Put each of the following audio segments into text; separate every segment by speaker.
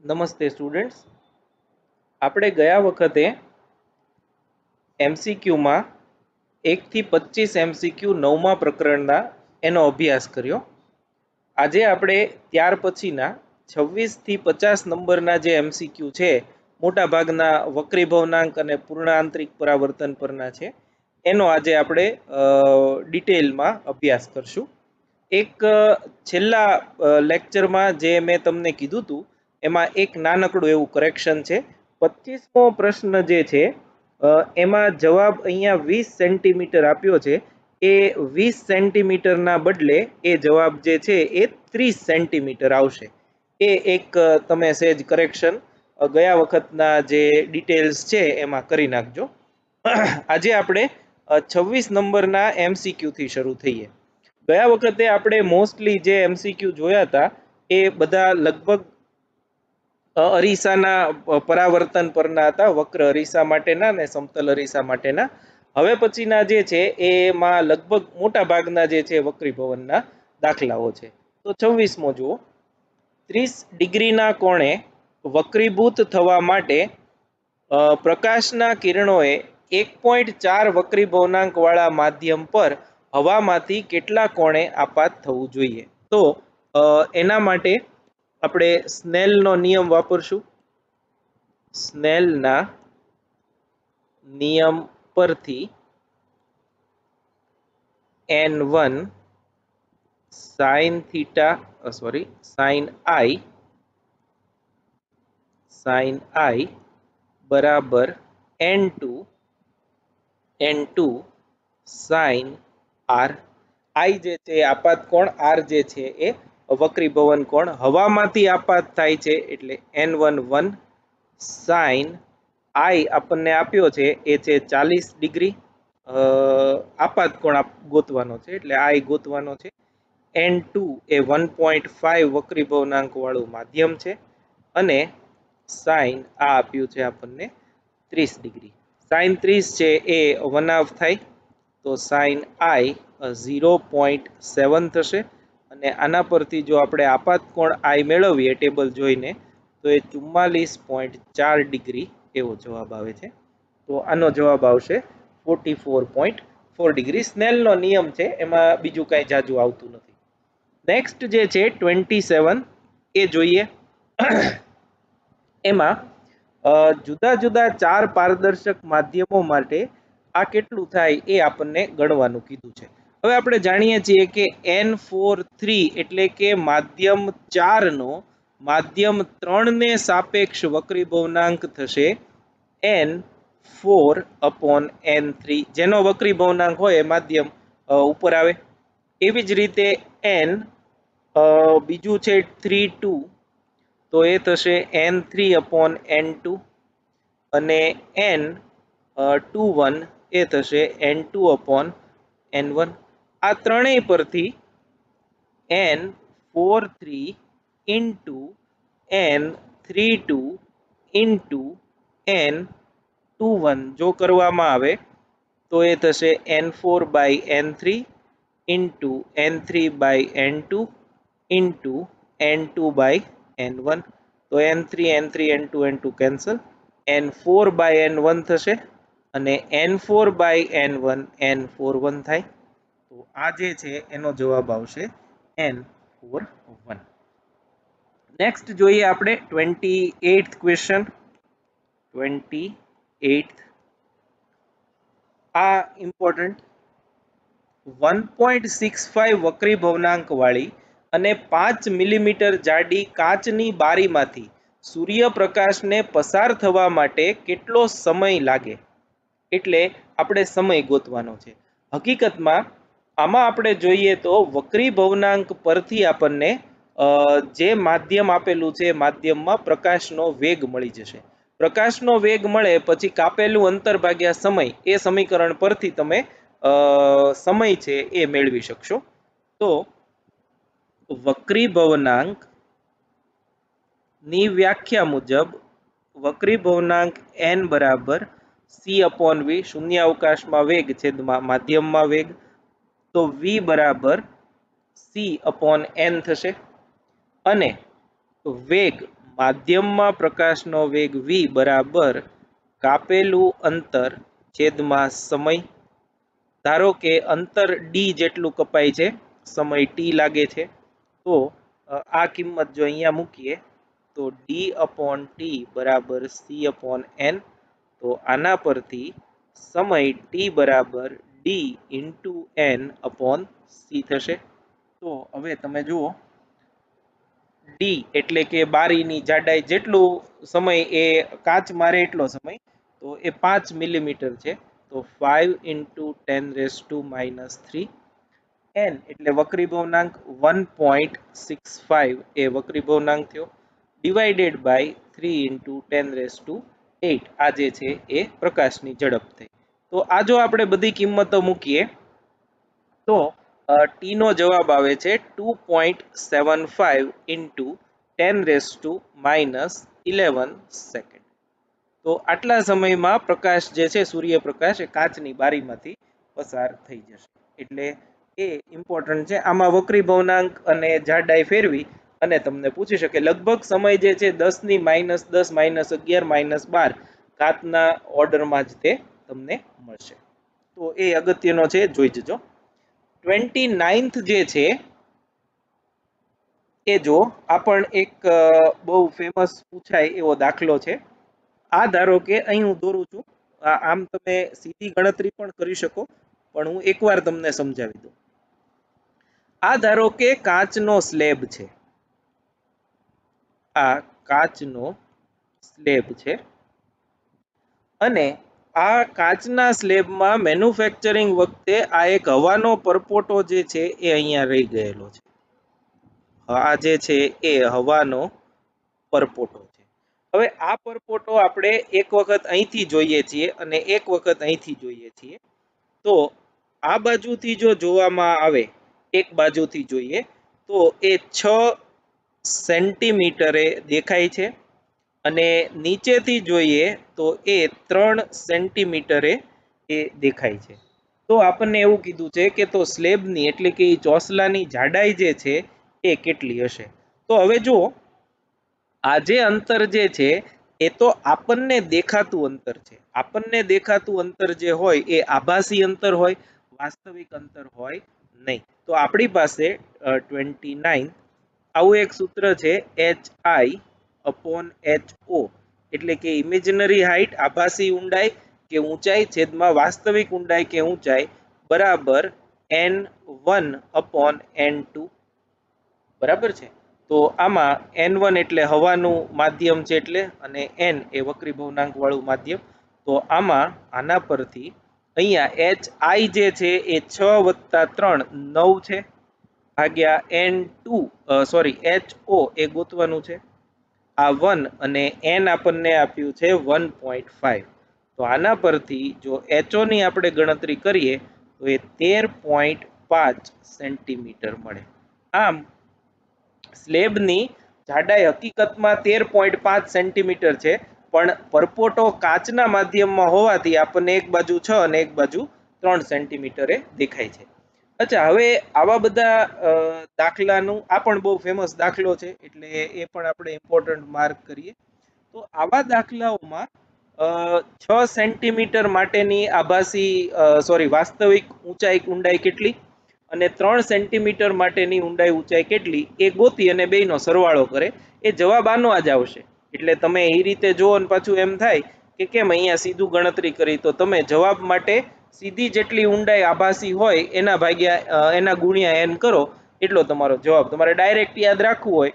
Speaker 1: નમસ્તે સ્ટુડન્ટ્સ, આપણે ગયા વખતે એમસીક્યુમાં 1 થી 25 એમસીક્યુ 9મા પ્રકરણના એનો અભ્યાસ કર્યો. આજે આપણે ત્યાર પછીના 26 થી 50 નંબરના જે એમસીક્યુ છે, મોટા ભાગના વક્રી ભવનાંક અને પૂર્ણાંતરિક પરાવર્તન પરના છે, એનો આજે આપણે ડિટેલમાં અભ્યાસ કરશું. એક છેલ્લા લેક્ચરમાં જે મેં તમને કીધું હતું એમાં એક નાનકડું એવું કરેક્શન છે. 25મો પ્રશ્ન જે છે એમાં જવાબ અહીંયા 20 સેન્ટીમીટર આપ્યો છે. એ 20 સેન્ટીમીટરના બદલે એ જવાબ જે છે એ 30 સેન્ટીમીટર આવશે. એ એક તમે સહેજ કરેક્શન ગયા વખતના જે ડિટેલ્સ છે એમાં કરી નાખજો. આજે આપણે 26 નંબરના એમસીક્યુ થી શરૂ થઈએ. ગયા વખતે આપણે મોસ્ટલી જે એમસીક્યુ જોયા હતા એ બધા લગભગ અરીસાના પરાવર્તન પરના હતા, વક્ર અરીસા માટેના અને સમતલ અરીસા માટેના. હવે પછીના જે છે એમાં લગભગ મોટા ભાગના જે છે વક્રીભવનના દાખલાઓ છે. તો 26મો જુઓ. 30 ડિગ્રીના કોણે વક્રીભૂત થવા માટે પ્રકાશના કિરણોએ 1.4 વક્રીભવનાંક વાળા માધ્યમ પર હવામાંથી કેટલા કોણે આપાત થવું જોઈએ? તો એના માટે આપણે સ્નેલનો નિયમ વાપરશું. સ્નેલના નિયમ પરથી n1 sin i બરાબર n2 sin r. i જે છે આપાત કોણ, r જે છે એ વક્રીભવન કોણ. હવામાંથી આપાત થાય છે એટલે n11 sin i આપણને આપ્યો છે એ છે 40 ડિગ્રી. આપાત કોણ ગોતવાનો છે એટલે i ગોતવાનો છે. n2 એ 1.5 વક્રીભવનાંક વાળું માધ્યમ છે અને sin આ આપ્યું છે આપણને 30 ડિગ્રી. sin 30 છે એ 1/2 થાય તો sin i 0.7 થશે અને આના પરથી જો આપણે આપાત કોણ i મેળવીએ ટેબલ જોઈને તો એ 44.4 ડિગ્રી એવો જવાબ આવે છે. તો આનો જવાબ આવશે 44.4 ડિગ્રી. સ્નેલનો નિયમ છે, એમાં બીજું કાંઈ જાજુ આવતું નથી. નેક્સ્ટ જે છે 27 એ જોઈએ. એમાં જુદા જુદા 4 પારદર્શક માધ્યમો માટે આ કેટલું થાય એ આપણને ગણવાનું કીધું છે. હવે આપણે જાણીએ છીએ કે n43 એટલે કે માધ્યમ 4 નો માધ્યમ 3 ને સાપેક્ષ વક્રીભવનાંક થશે n4/n3, જેનો વક્રીભવનાંક હોય એ માધ્યમ ઉપર આવે. એવી જ રીતે n બીજું છે 32 તો એ થશે n3/n2 અને n21 એ થશે n2/n1. આ ત્રણેય પરથી n43 into n32 into n21 જો કરવામાં આવે તો એ થશે n4/n3 into n3/n2 into n2/n1. તો n3 n3 n2 n2 cancel, n4/n1 થશે અને n4/n1 n41 થાય. તો આ જે છે એનો જવાબ આવશે n41. નેક્સ્ટ જોઈએ આપણે 28th ક્વેશ્ચન. 28th આ ઇમ્પોર્ટન્ટ. 1.65 વક્રીભવનાંક વાળી અને 5 મિલીમીટર જાડી કાચની બારીમાંથી સૂર્યપ્રકાશને પસાર થવા માટે કેટલો સમય લાગે? એટલે આપણે સમય ગોતવાનો છે. હકીકતમાં આમાં આપણે જોઈએ તો વક્રીભવનાંક પરથી આપણને જે માધ્યમ આપેલું છે માધ્યમમાં પ્રકાશનો વેગ મળી જશે. પ્રકાશનો વેગ મળે પછી કાપેલું અંતર ભાગ્યા સમય, એ સમીકરણ પરથી તમે સમય છે એ મેળવી શકશો. તો વક્રીભવનાંક ની વ્યાખ્યા મુજબ વક્રીભવનાંક n બરાબર c/v, શૂન્યાવકાશમાં વેગ છેદમાં માધ્યમમાં વેગ, તો v બરાબર c/n થશે અને વેગ માધ્યમમાં પ્રકાશનો વેગ v બરાબર કાપેલું અંતર છેદમાં સમય. ધારો કે અંતર d જેટલું કપાય છે, સમય t લાગે છે, તો આ કિંમત જો અહીંયા મૂકીએ તો d અપોન t બરાબર c અપોન n. તો આના પરથી સમય t બરાબર d into n upon c થશે. તો હવે તમે જુઓ ડી એટલે કે બારીની જાડાઈ જેટલું સમય એ કાચ મારે એટલો સમય, તો એ 5 મિલીમીટર છે. તો 5 ઇન્ટુ 10⁻³ n એટલે વક્રી ભવનાંક 1.65 એ વક્રી ભવનાંક થયો, ડિવાઇડેડ બાય 3 ઇન્ટુ 10⁸ આ જે છે એ પ્રકાશની ઝડપ થઈ. તો આ જો આપણે બધી કિંમતો મૂકીએ તો ટી નો જવાબ આવે છે 2.75 ઇન્ટુ 10⁻11 સેકન્ડ. તો આટલા સમયમાં પ્રકાશ જે છે સૂર્યપ્રકાશ એ કાચની બારીમાંથી પસાર થઈ જશે. એટલે એ ઇમ્પોર્ટન્ટ છે. આમાં વક્રી ભવનાંક અને જાડાઈ ફેરવી અને તમને પૂછી શકે. લગભગ સમય જે છે 10⁻10 -11 -12 ઘાતના ઓર્ડરમાં જ તે તમને મળશે. તો એ અગત્યનો છે, જોઈ જજો. 29th જે છે એ જો આ પણ એક બહુ ફેમસ પૂછાય એવો દાખલો છે. આ ધારો કે અહીં હું દોરું છું, આમ તમે સીધી ગણતરી પણ કરી શકો, પણ હું એકવાર તમને સમજાવી દઉં. આ ધારો કે કાચનો સ્લેબ છે, આ કાચનો સ્લેબ છે અને આ કાચના સ્લેબમાં મેન્યુફેક્ચરિંગ વખતે આ એક હવાનો પરપોટો જે છે એ અહીંયા રહી ગયેલો છે. આ જે છે એ હવાનો પરપોટો છે. હવે આ પરપોટો આપણે એક વખત અહીંથી જોઈએ છીએ અને એક વખત અહીંથી જોઈએ છીએ. તો આ બાજુથી જો જોવામાં આવે, એક બાજુથી જોઈએ તો એ 6 સેન્ટીમીટરે દેખાય છે અને નીચેથી જોઈએ તો એ 3 સેન્ટીમીટરે એ દેખાય છે. તો આપણને એવું કીધું છે કે તો સ્લેબની એટલે કે ચોસલાની જાડાઈ જે છે એ કેટલી હશે. તો હવે જુઓ, આ જે અંતર જે છે એ તો આપણને દેખાતું અંતર છે. આપણને દેખાતું અંતર જે હોય એ આભાસી અંતર હોય, વાસ્તવિક અંતર હોય નહીં. તો આપણી પાસે 29 આવું એક સૂત્ર છે HI અપોન HO એટલે કે ઇમેજનરી હાઇટ આભાસી ઊંડાઈ કે ઊંચાઈ છેદમાં વાસ્તવિક ઊંડાઈ કે ઊંચાઈ બરાબર N1 અપોન N2 બરાબર છે. તો આમાં N1 એટલે હવાનું માધ્યમ છે એટલે, અને N એ વક્રી ભવનાંક વાળું માધ્યમ. તો આમાં આના પરથી અહીંયા HI જે છે એ 6 + 3 9 છે ભાગ્યા HO એ ગોતવાનું છે. આ 1 અને N આપણને આપ્યું છે 1.5. તો આના પરથી જો HO ની આપણે ગણતરી કરીએ તો એ 13.5 સેન્ટીમીટર મળે. આમ સ્લેબની જાડાઈ હકીકતમાં 13.5 સેન્ટીમીટર છે, પણ પરપોટો કાચના માધ્યમમાં હોવાથી આપણને એક બાજુ 6 અને એક બાજુ 3 સેન્ટીમીટરે દેખાય છે. અચ્છા, હવે આવા બધા દાખલાનું આ પણ બહુ ફેમસ દાખલો છે એટલે એ પણ આપણે ઇમ્પોર્ટન્ટ માર્ક કરીએ. તો આવા દાખલાઓમાં 6 સેન્ટીમીટર માટેની વાસ્તવિક ઊંડાઈ કેટલી અને 3 સેન્ટીમીટર માટેની ઊંચાઈ કેટલી એ ગોતી અને બેયનો સરવાળો કરે, એ જવાબ આનો જ આવશે. એટલે તમે એ રીતે જુઓ અને પાછું એમ થાય કે કેમ અહીંયા સીધું ગણતરી કરી, તો તમે જવાબ માટે સીધી જેટલી ઊંડાઈ આભાસી હોય એના ભાગ્યા એના ગુણ્યા n કરો એટલો તમારો જવાબ. તમારે ડાયરેક્ટ યાદ રાખવું હોય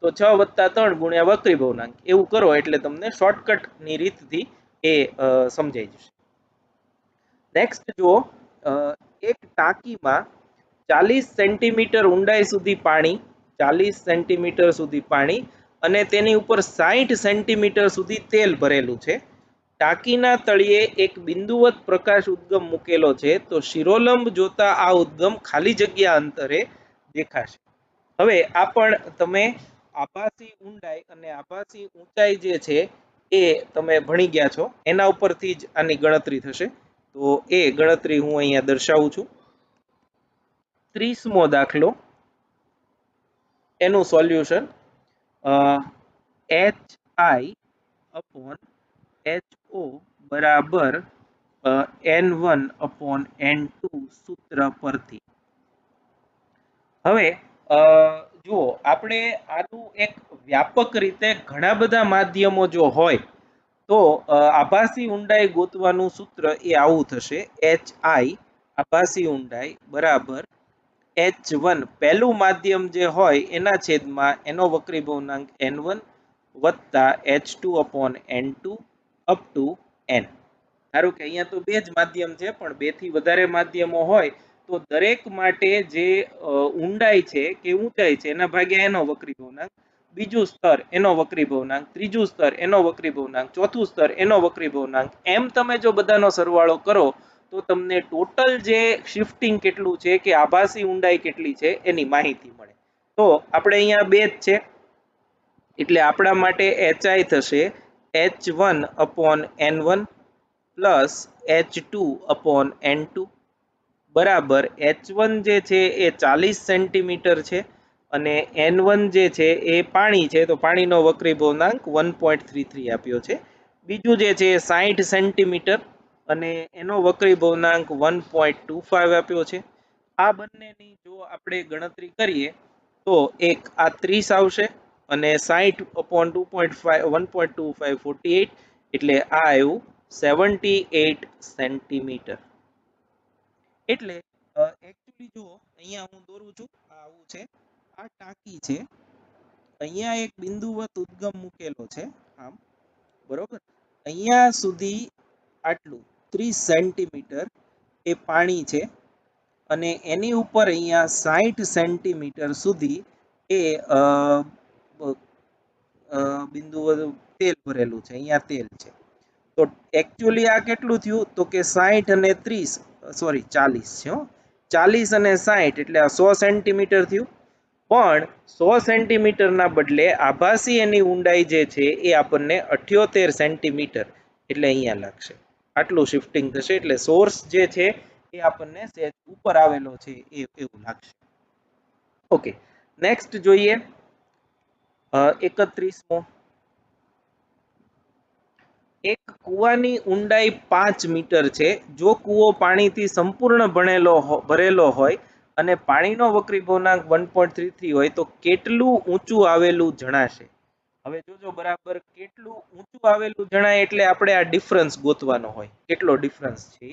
Speaker 1: તો 6 + 3 ગુણ્યા વક્રી ભવનાંક એવું કરો એટલે તમને શોર્ટકટની રીતથી એ સમજાઈ જશે. નેક્સ્ટ જુઓ, એક ટાંકીમાં 40 સેન્ટીમીટર ઊંડાઈ સુધી પાણી, 40 સેન્ટીમીટર સુધી પાણી અને તેની ઉપર 60 સેન્ટીમીટર સુધી તેલ ભરેલું છે. ટાંકીના તળિયે એક બિંદુવત પ્રકાશ ઉદ્ગમ મૂકેલો છે. તો શિરોલંબ જોતા આ ઉદ્ગમ ખાલી જગ્યા અંતરે દેખાશે. હવે આ પણ તમે આભાસી ઊંડાઈ અને આભાસી ઊંચાઈ જે છે એ તમે ભણી ગયા છો, એના ઉપરથી જ આની ગણતરી થશે. તો એ ગણતરી હું અહીંયા દર્શાવું છું. 30મો દાખલો, એનું સોલ્યુશન. HI अपॉन HO बराबर N1 अपॉन N2 सूत्र પરથી હવે જુઓ આપણે આનું એક વ્યાપક રીતે ઘણા બધા માધ્યમો જો હોય તો આભાસી ઊંડાઈ ગોતવાનું સૂત્ર એ આવું થશે HI આભાસી ઊંડાઈ બરાબર H1 પહેલું માધ્યમ જે હોય એના છેદમાં એનો વક્રી ભવનાંક N1 વત્તા H2 upon N2 up to N. ધારો કે અહીંયા તો બે જ માધ્યમ છે પણ બે થી વધારે માધ્યમો હોય તો દરેક માટે જે ઊંડાઈ છે કે ઊંચાઈ છે એના ભાગ્યા એનો વક્રી ભવનાંક, બીજું સ્તર એનો વક્રી ભવનાંક, ત્રીજું સ્તર એનો વક્રી ભવનાંક, ચોથું સ્તર એનો વક્રી ભવનાંક, એમ તમે જો બધાનો સરવાળો કરો તો તમને ટોટલ જે શિફ્ટિંગ કેટલું છે કે આભાસી ઊંડાઈ કેટલી છે એની માહિતી મળે. તો આપણે અહીંયા બે જ છે એટલે આપણા માટે HI થશે H1 upon N1 plus H2 upon N2 બરાબર H1 જે છે એ 40 સેન્ટીમીટર છે અને N1 જે છે એ પાણી છે તો પાણીનો વક્રી ભવનાંક 1.33 આપ્યો છે. બીજું જે છે 60 સેન્ટીમીટર અને એનો વક્રી ભવનાંક 1.25 આપ્યો છે. આ બંનેની જો આપણે ગણતરી કરીએ તો એક આ 30 આવશે અને 60 upon 2.5 1.25 48 એટલે આ આવ્યું 78 સેન્ટીમીટર. એટલે એકચ્યુઅલી જુઓ અહીંયા હું દોરું છું આ આવું છે, આ ટાંકી છે, અહીંયા એક બિંદુવત ઉદ્ગમ મૂકેલો છે આમ બરોબર, અહીંયા સુધી આટલું 30 સેન્ટીમીટર એ પાણી છે અને એની ઉપર અહીંયા 60 સેન્ટીમીટર સુધી એ બિંદુવત તેલ ભરેલું છે, અહીંયા તેલ છે. તો એકચ્યુઅલી આ કેટલું થયું તો કે 60 અને 30 સોરી 40 છે, 40 અને 60 એટલે આ 100 સેન્ટીમીટર થયું. પણ 100 સેન્ટીમીટરના બદલે આભાસી એની ઊંડાઈ જે છે એ આપણને 78 સેન્ટીમીટર એટલે અહીંયા લાગશે, આટલું શિફ્ટિંગ થશે એટલે સોર્સ જે છે એ આપણને સેજ ઉપર આવેલો છે એવું લાગશે. ઓકે, નેક્સ્ટ જોઈએ 31મો. એક કૂવાની ઊંડાઈ 5 મીટર છે. જો કૂવો પાણીથી સંપૂર્ણ ભરેલો હોય અને પાણીનો વક્રી ભવનાંક 1.33 હોય તો કેટલું ઊંચું આવેલું જણાશે. હવે જોજો બરાબર, કેટલું ઊંચું આવેલું જણાય એટલે આપણે આ ડિફરન્સ ગોતવાનો હોય, કેટલો ડિફરન્સ છે.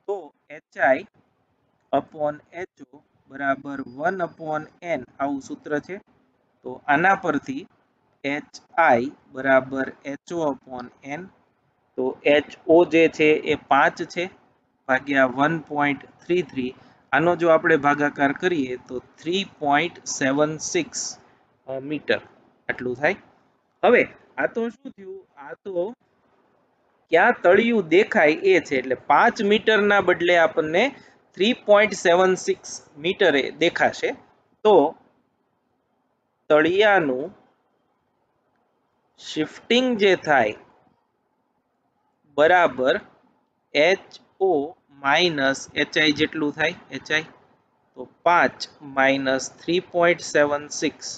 Speaker 1: તો HI upon HO બરાબર 1 upon N આવું સૂત્ર છે. તો આના પરથી HI બરાબર HO upon N, તો HO જે છે એ 5 છે ભાગ્યા 1.33, આનો જો આપણે ભાગાકાર કરીએ તો 3.76 મીટર આટલું થાય. હવે આ તો શું થયું, આ તો ક્યાં તળિયું દેખાય એ છે એટલે 5 મીટરના બદલે આપણને 3.76 મીટરે દેખાશે. તો તળિયાનું શિફ્ટિંગ જે થાય બરાબર HO માઇનસ HI જેટલું થાય, HI તો 5 માઇનસ 3.76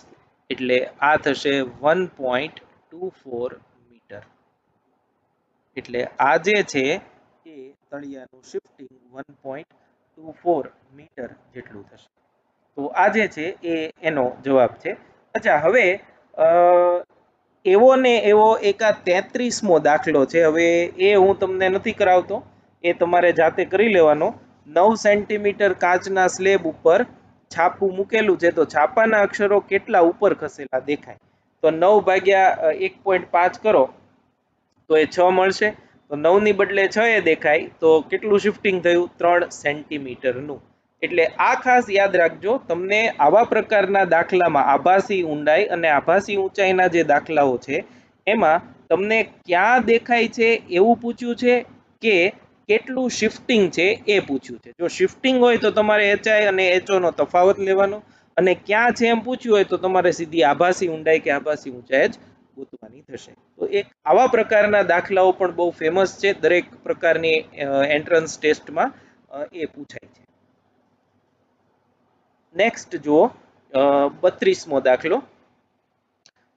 Speaker 1: એટલે આ થશે 1.24 મીટર. એટલે આ જે છે એ તળિયાનું શિફ્ટિંગ 1.24 મીટર જેટલું થશે. તો આ જે છે એ એનો જવાબ છે. અચ્છા, હવે એવો ને એવો એક આ 33મો દાખલો છે. હવે એ હું તમને નથી કરાવતો, એ તમારે જાતે કરી લેવાનો. 9 સેન્ટીમીટર કાચના સ્લેબ ઉપર છાપું મૂકેલું છે તો છાપાના અક્ષરો કેટલા ઉપર ખસેલા દેખાય. તો 9 ભાગ્યા 1.5 કરો તો એ 6 મળશે. તો 9 ની બદલે 6 એ દેખાય તો કેટલું શિફ્ટિંગ થયું 3 સેન્ટીમીટરનું. એટલે આ ખાસ યાદ રાખજો, તમને આવા પ્રકારના દાખલામાં આભાસી ઊંડાઈ અને આભાસી ઊંચાઈના જે દાખલાઓ છે એમાં તમને ક્યાં દેખાય છે એવું પૂછ્યું છે કે કેટલું શિફ્ટિંગ છે એ પૂછ્યું છે. જો શિફ્ટિંગ હોય તો તમારે HI અને HO નો તફાવત લેવાનો, અને ક્યાં છે એમ પૂછ્યું હોય તો તમારે સીધી આભાસી ઊંડાઈ કે આભાસી ઊંચાઈ જ ગોતવાની થશે. તો એક આવા પ્રકારના દાખલાઓ પણ બહુ ફેમસ છે, દરેક પ્રકારની એન્ટ્રન્સ ટેસ્ટમાં એ પૂછાય છે. નેક્સ્ટ જુઓ 32મો દાખલો.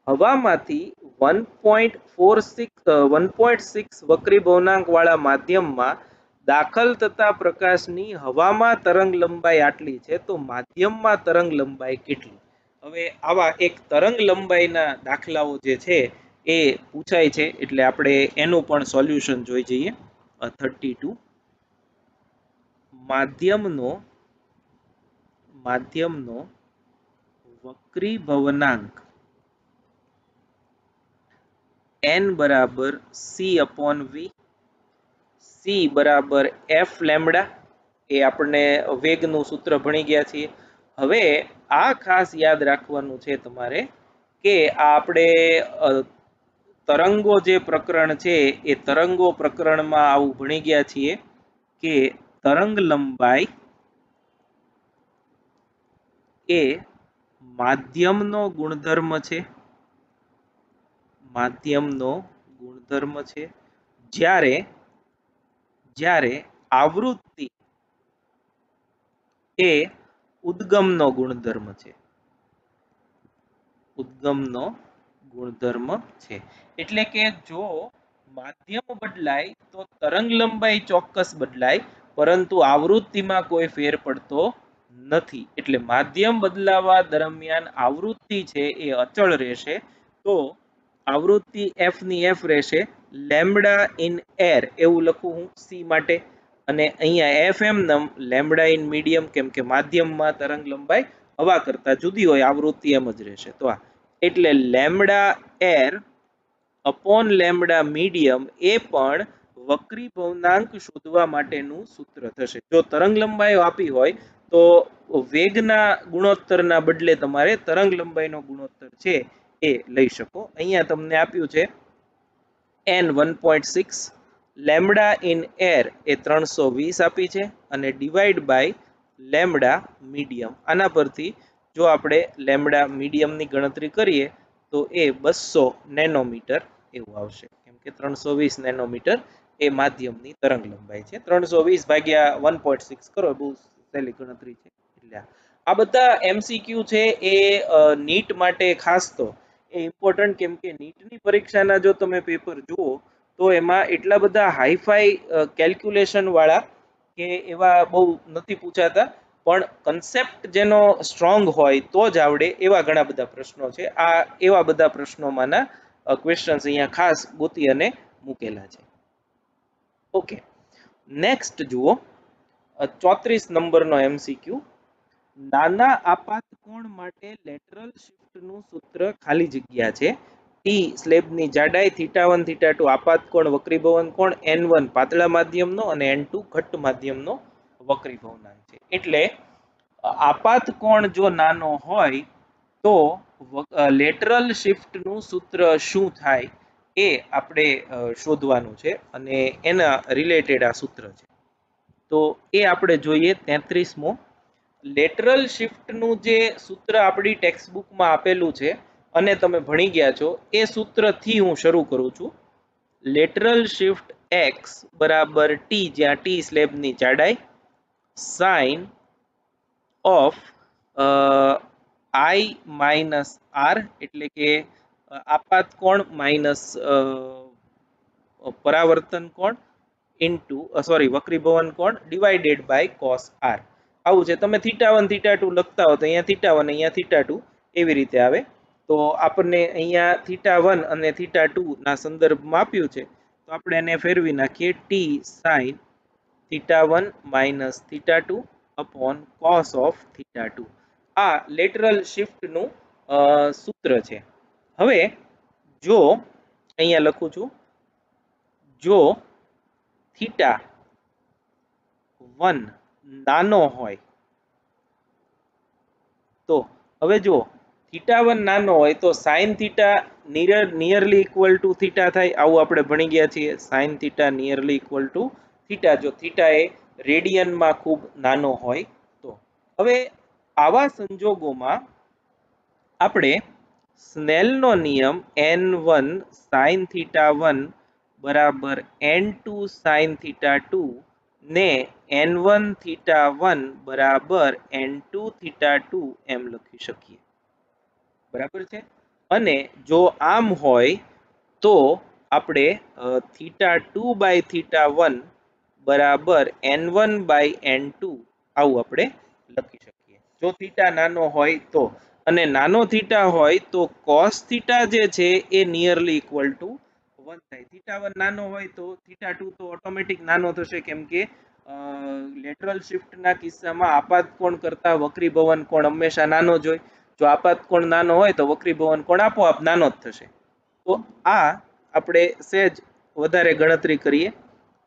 Speaker 1: હવામાંથી 1.6 વક્રી ભવનાંક વાળા માધ્યમમાં દાખલ થતા પ્રકાશની હવામાં તરંગ લંબાઈ આટલી છે, તો માધ્યમમાં તરંગ લંબાઈ કેટલી? હવે આવા એક તરંગ લંબાઈના દાખલાઓ જે છે એ પૂછાય છે, એટલે આપણે એનું પણ સોલ્યુશન જોઈ જઈએ. 32 માધ્યમનો વક્રી ભવનાંક n બરાબર c/v, c બરાબર f લેમ્બડા, એ આપણને વેગનું સૂત્ર ભણી ગયા છીએ. હવે આ ખાસ યાદ રાખવાનું છે તમારે કે આ આપણે તરંગો જે પ્રકરણ છે એ તરંગો પ્રકરણમાં આવું ભણી ગયા છીએ કે તરંગ લંબાઈ એ માધ્યમનો ગુણધર્મ છે. જ્યારે આવૃત્તિ એ ઉદ્ગમનો ગુણધર્મ છે. એટલે કે જો માધ્યમ બદલાય તો તરંગ લંબાઈ ચોક્કસ બદલાય, પરંતુ આવૃત્તિમાં કોઈ ફેર પડતો નથી. એટલે માધ્યમ બદલાવા દરમિયાન આવૃત્તિ છે એ અચળ રહેશે, તો આવૃત્તિ f ની f રહેશે. લેમ્બડા ઇન એર એવું લખું હું c માટે, અને અહીંયા fm num lambda in medium, કેમ કે માધ્યમમાં તરંગ લંબાઈ હવા કરતા જુદી હોય, આવૃત્તિ એમ જ રહેશે. તો આ એટલે lambda air upon lambda medium એ પણ વક્રી ભવનાંક શોધવા માટેનું સૂત્ર થશે. જો તરંગ લંબાઈ આપી હોય તો વેગના ગુણોત્તરના બદલે તમારે તરંગ લંબાઈનો ગુણોત્તર છે એ લઈ શકો. અહીંયા તમને આપ્યું છે n 1.6, લેમ્બડા ઇન એર એ 320 આપી છે, અને ડિવાઈડ બાય લેમ્બડા મીડિયમ. આના પરથી જો આપણે લેમ્બડા મીડિયમની ગણતરી કરીએ તો એ 200 નેનોમીટર એવું આવશે, કેમ કે 320 નેનોમીટર એ માધ્યમની તરંગ લંબાઈ છે. 320 ભાગ્યા 1.6 કરો, બહુ સહેલી ગણતરી છે. એટલે આ બધા MCQ છે એ નીટ માટે ખાસ તો એ ઇમ્પોર્ટન્ટ, કેમ કે નીટની પરીક્ષાના જો તમે પેપર જુઓ તો એમાં એટલા બધા હાઈફાઈ કેલ્ક્યુલેશન વાળા કે એવા બહુ નથી પૂછાતા, પણ કન્સેપ્ટ જેનો સ્ટ્રોંગ હોય તો જ આવડે એવા ઘણા બધા પ્રશ્નો છે. આ એવા બધા પ્રશ્નોમાંના ક્વેશ્ચન્સ અહીંયા ખાસ ગોતી અને મૂકેલા છે. ઓકે, નેક્સ્ટ જુઓ 34 નંબરનો MCQ. નાના આપાત કોણ માટે લેટરલ શિફ્ટનું સૂત્ર ખાલી જગ્યા છે. ટી સ્લેબની જાડાઈ, θ1 θ2 આપાત કોણ વક્રીભવન કોણ, n1 પાતળા માધ્યમનો અને n2 ઘટ્ટ માધ્યમનો વક્રીભવનાંક છે. એટલે આપાત કોણ જો નાનો હોય તો લેટરલ શિફ્ટનું સૂત્ર શું થાય એ આપણે શોધવાનું છે, અને એના રિલેટેડ આ સૂત્ર છે. તો એ આપણે જોઈએ 33મો. લેટરલ શિફ્ટનું જે સૂત્ર આપણી ટેક્સ્ટબુકમાં આપેલું છે અને તમે ભણી ગયા છો એ સૂત્રથી હું શરૂ કરું છું. લેટરલ શિફ્ટ x બરાબર t, જ્યાં t સ્લેબની જાડાઈ, sine of i minus r, એટલે કે આપાત કોણ માઇનસ પરાવર્તન કોણ ઇન્ટુ વક્રીભવન કોણ ડિવાઇડેડ બાય કોસ r. આવું છે. તમે θ1 θ2 લખતા હો તો અહીંયા θ1 અહીંયા θ2 એવી રીતે આવે. તો આપણને અહીંયા θ1 અને θ2 ના સંદર્ભમાં આપ્યું છે, તો આપણે એને ફેરવી નાખીએ t sin θ1 minus θ2 upon cos of θ2. આ લેટરલ શિફ્ટનું સૂત્ર છે. હવે જો અહીંયા લખું છું, જો θ1 નાનો હોય તો હવે જો θ1 નાનો હોય તો sin θ નિયરલી ઇક્વલ ટુ θ થાય, આવું આપણે ભણી ગયા છીએ. sin θ નિયરલી ઇક્વલ ટુ θ, જો θ એ રેડિયનમાં ખૂબ નાનો હોય તો. હવે આવા સંજોગોમાં આપણે સ્નેલનો નિયમ n1 sin θ1 બરાબર n2 sin θ2 ને n1 θ1 બરાબર n2 θ2 એમ લખી શકીએ. બરાબર છે. અને જો આમ હોય તો આપણે θ2/θ1 બરાબર n1/n2 આવું આપણે લખી શકીએ જો થીટા નાનો હોય તો, અને નાનો થીટા હોય તો cos થીટા જે છે એ નિયરલી ઇક્વલ ટુ 1 થાય. θ1 નાનો હોય તો θ2 તો ઓટોમેટિક નાનો થશે, કેમ કે લેટરલ શિફ્ટ ના કિસ્સામાં આપાત કોણ કરતા વક્રી ભવન કોણ હંમેશા નાનો જ હોય. જો આપાત કોણ નાનો હોય તો વક્રી ભવન કોણ આપોઆપ નાનો જ થશે. તો આ આપણે સહેજ વધારે ગણતરી કરીએ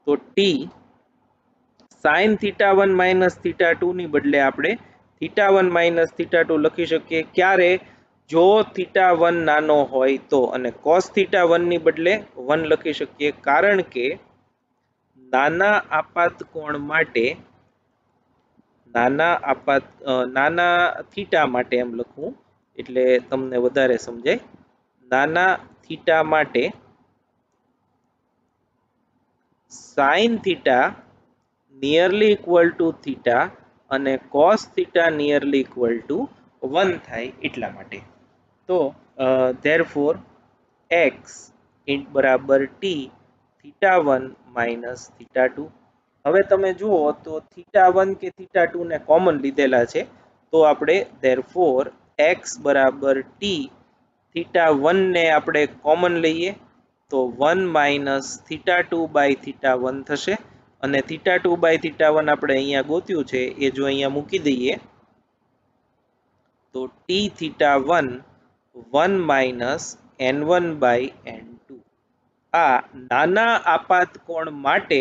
Speaker 1: તો t sin θ1 માઇનસ θ2 ની બદલે આપણે θ1 માઇનસ θ2 લખી શકીએ. ક્યારે? જો θ1 નાનો હોય તો. અને cos θ1 ની બદલે 1 લખી શકીએ, કારણ કે નાના આપાત કોણ માટે નાના થીટા માટે એમ લખવું એટલે તમને વધારે સમજાય. નાના થીટા માટે sin theta nearly equal to theta અને cos theta nearly equal to 1 થાય એટલા માટે. તો therefore x બરાબર t θ1 માઇનસ θ2. હવે તમે જુઓ તો θ1 કે θ2 ને કોમન લીધેલા છે, તો આપણે therefore x બરાબર t θ1 ને આપણે કોમન લઈએ તો 1 માઇનસ θ2/θ1 થશે. અને θ2/θ1 આપણે અહીંયા ગોત્યું છે એ જો અહીંયા મૂકી દઈએ તો t θ1 1 માઇનસ n1/n2. આ નાના આપાત કોણ માટે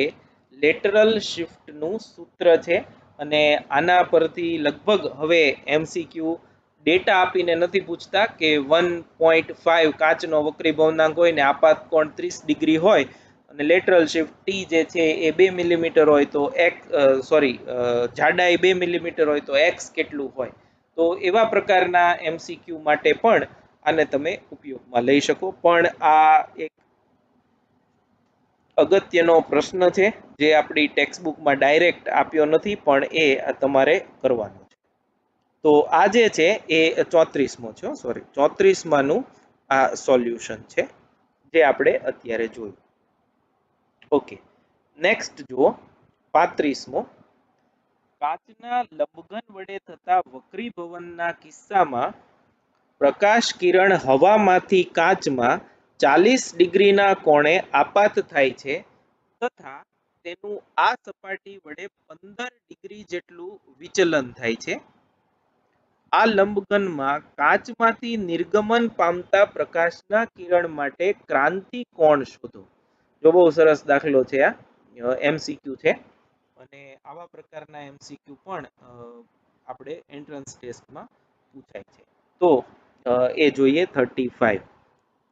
Speaker 1: લેટરલ શિફ્ટનું સૂત્ર છે. અને આના પરથી લગભગ હવે એમસીક્યુ ડેટા આપીને નથી પૂછતા કે 1.5 કાચનો વક્રી ભવનાંક હોય ને આપાત કોણ 30 ડિગ્રી હોય અને લેટરલ શિફ્ટ ટી જે છે એ 2 મિલીમીટર હોય તો જાડાઈ 2 મિલીમીટર હોય તો એક્સ કેટલું હોય. તો એવા પ્રકારના એમસીક્યુ માટે પણ આને તમે ઉપયોગમાં લઈ શકો. પણ આ એક અગત્યનો પ્રશ્ન છે જે આપણી ટેક્સ્ટ બુકમાં ડાયરેક્ટ આપ્યો નથી, પણ એ તમારે કરવાનો છે. તો આ જે છે એ 34મો છે, 34માનું આ સોલ્યુશન છે જે આપણે અત્યારે જોયું. ઓકે, નેક્સ્ટ જુઓ 35મો. કાચના લંબઘન વડે થતા વક્રીભવનના કિસ્સામાં પ્રકાશ કિરણ હવામાંથી કાચમાં 40 ડિગ્રીના કોણે આપાત થાય છે તથા તેનું આ સપાટી વડે 15 ડિગ્રી જેટલું વિચલન થાય છે. આ લંબઘનમાં કાચમાંથી નિર્ગમન પામતા પ્રકાશના કિરણ માટે ક્રાંતિ કોણ શોધો. જો બહુ સરસ દાખલો છે, આ એમસીક્યુ છે અને આવા પ્રકારના એમસીક્યુ પણ આપણે એન્ટ્રન્સ ટેસ્ટમાં પૂછાય છે. તો એ જોઈએ 35.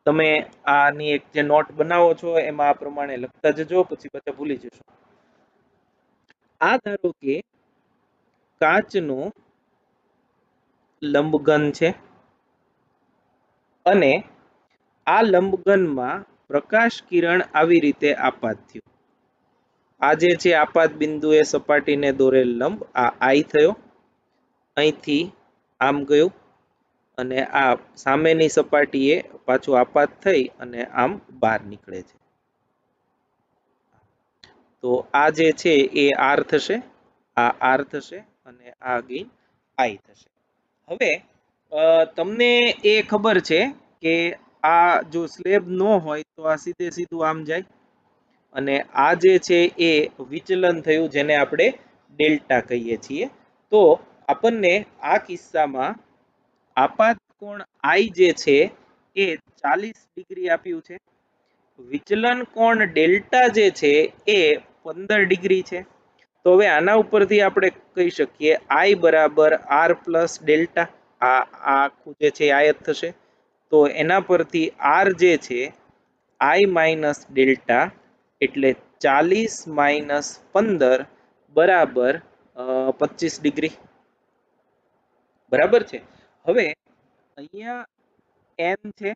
Speaker 1: તમે આની એક જે નોટ બનાવો છો એમાં આ પ્રમાણે લખતા જજો, પછી બધા ભૂલી જશો. આ ધારો કે કાચનો લંબઘન છે અને આ લંબઘનમાં પ્રકાશ કિરણ આવી રીતે આપાત થયું. આ જે છે આપાત બિંદુએ સપાટીને દોરેલ લંબ, આ આઈ થયો, અહીંથી આમ ગયું અને આ સામેની સપાટીએ પાછું આપાત થઈ અને આમ બહાર નીકળે છે. તો આ જે છે એ આર થશે, આ આર થશે અને આ અગેન આઈ થશે. હવે તમને એ ખબર છે કે આ જો સ્લેબ ન હોય તો આ સીધે સીધું આમ જાય અને આ જે છે એ વિચલન થયું જેને આપણે ડેલ્ટા કહીએ છીએ. તો આપણને આ કિસ્સામાં આપાત કોણ આઈ જે છે એ 40 ડિગ્રી આપ્યું છે, વિચલન કોણ ડેલ્ટા જે છે એ 15 ડિગ્રી છે. તો હવે આના ઉપરથી આપણે કહી શકીએ આઈ બરાબર આર પ્લસ ડેલ્ટા. આ આખું જે છે આયત થશે, તો એના પરથી આર જે છે આઈ માઇનસ ડેલ્ટા એટલે 40 માઇનસ 15 બરાબર 25 ડિગ્રી. બરાબર છે. હવે અહીંયા એન છે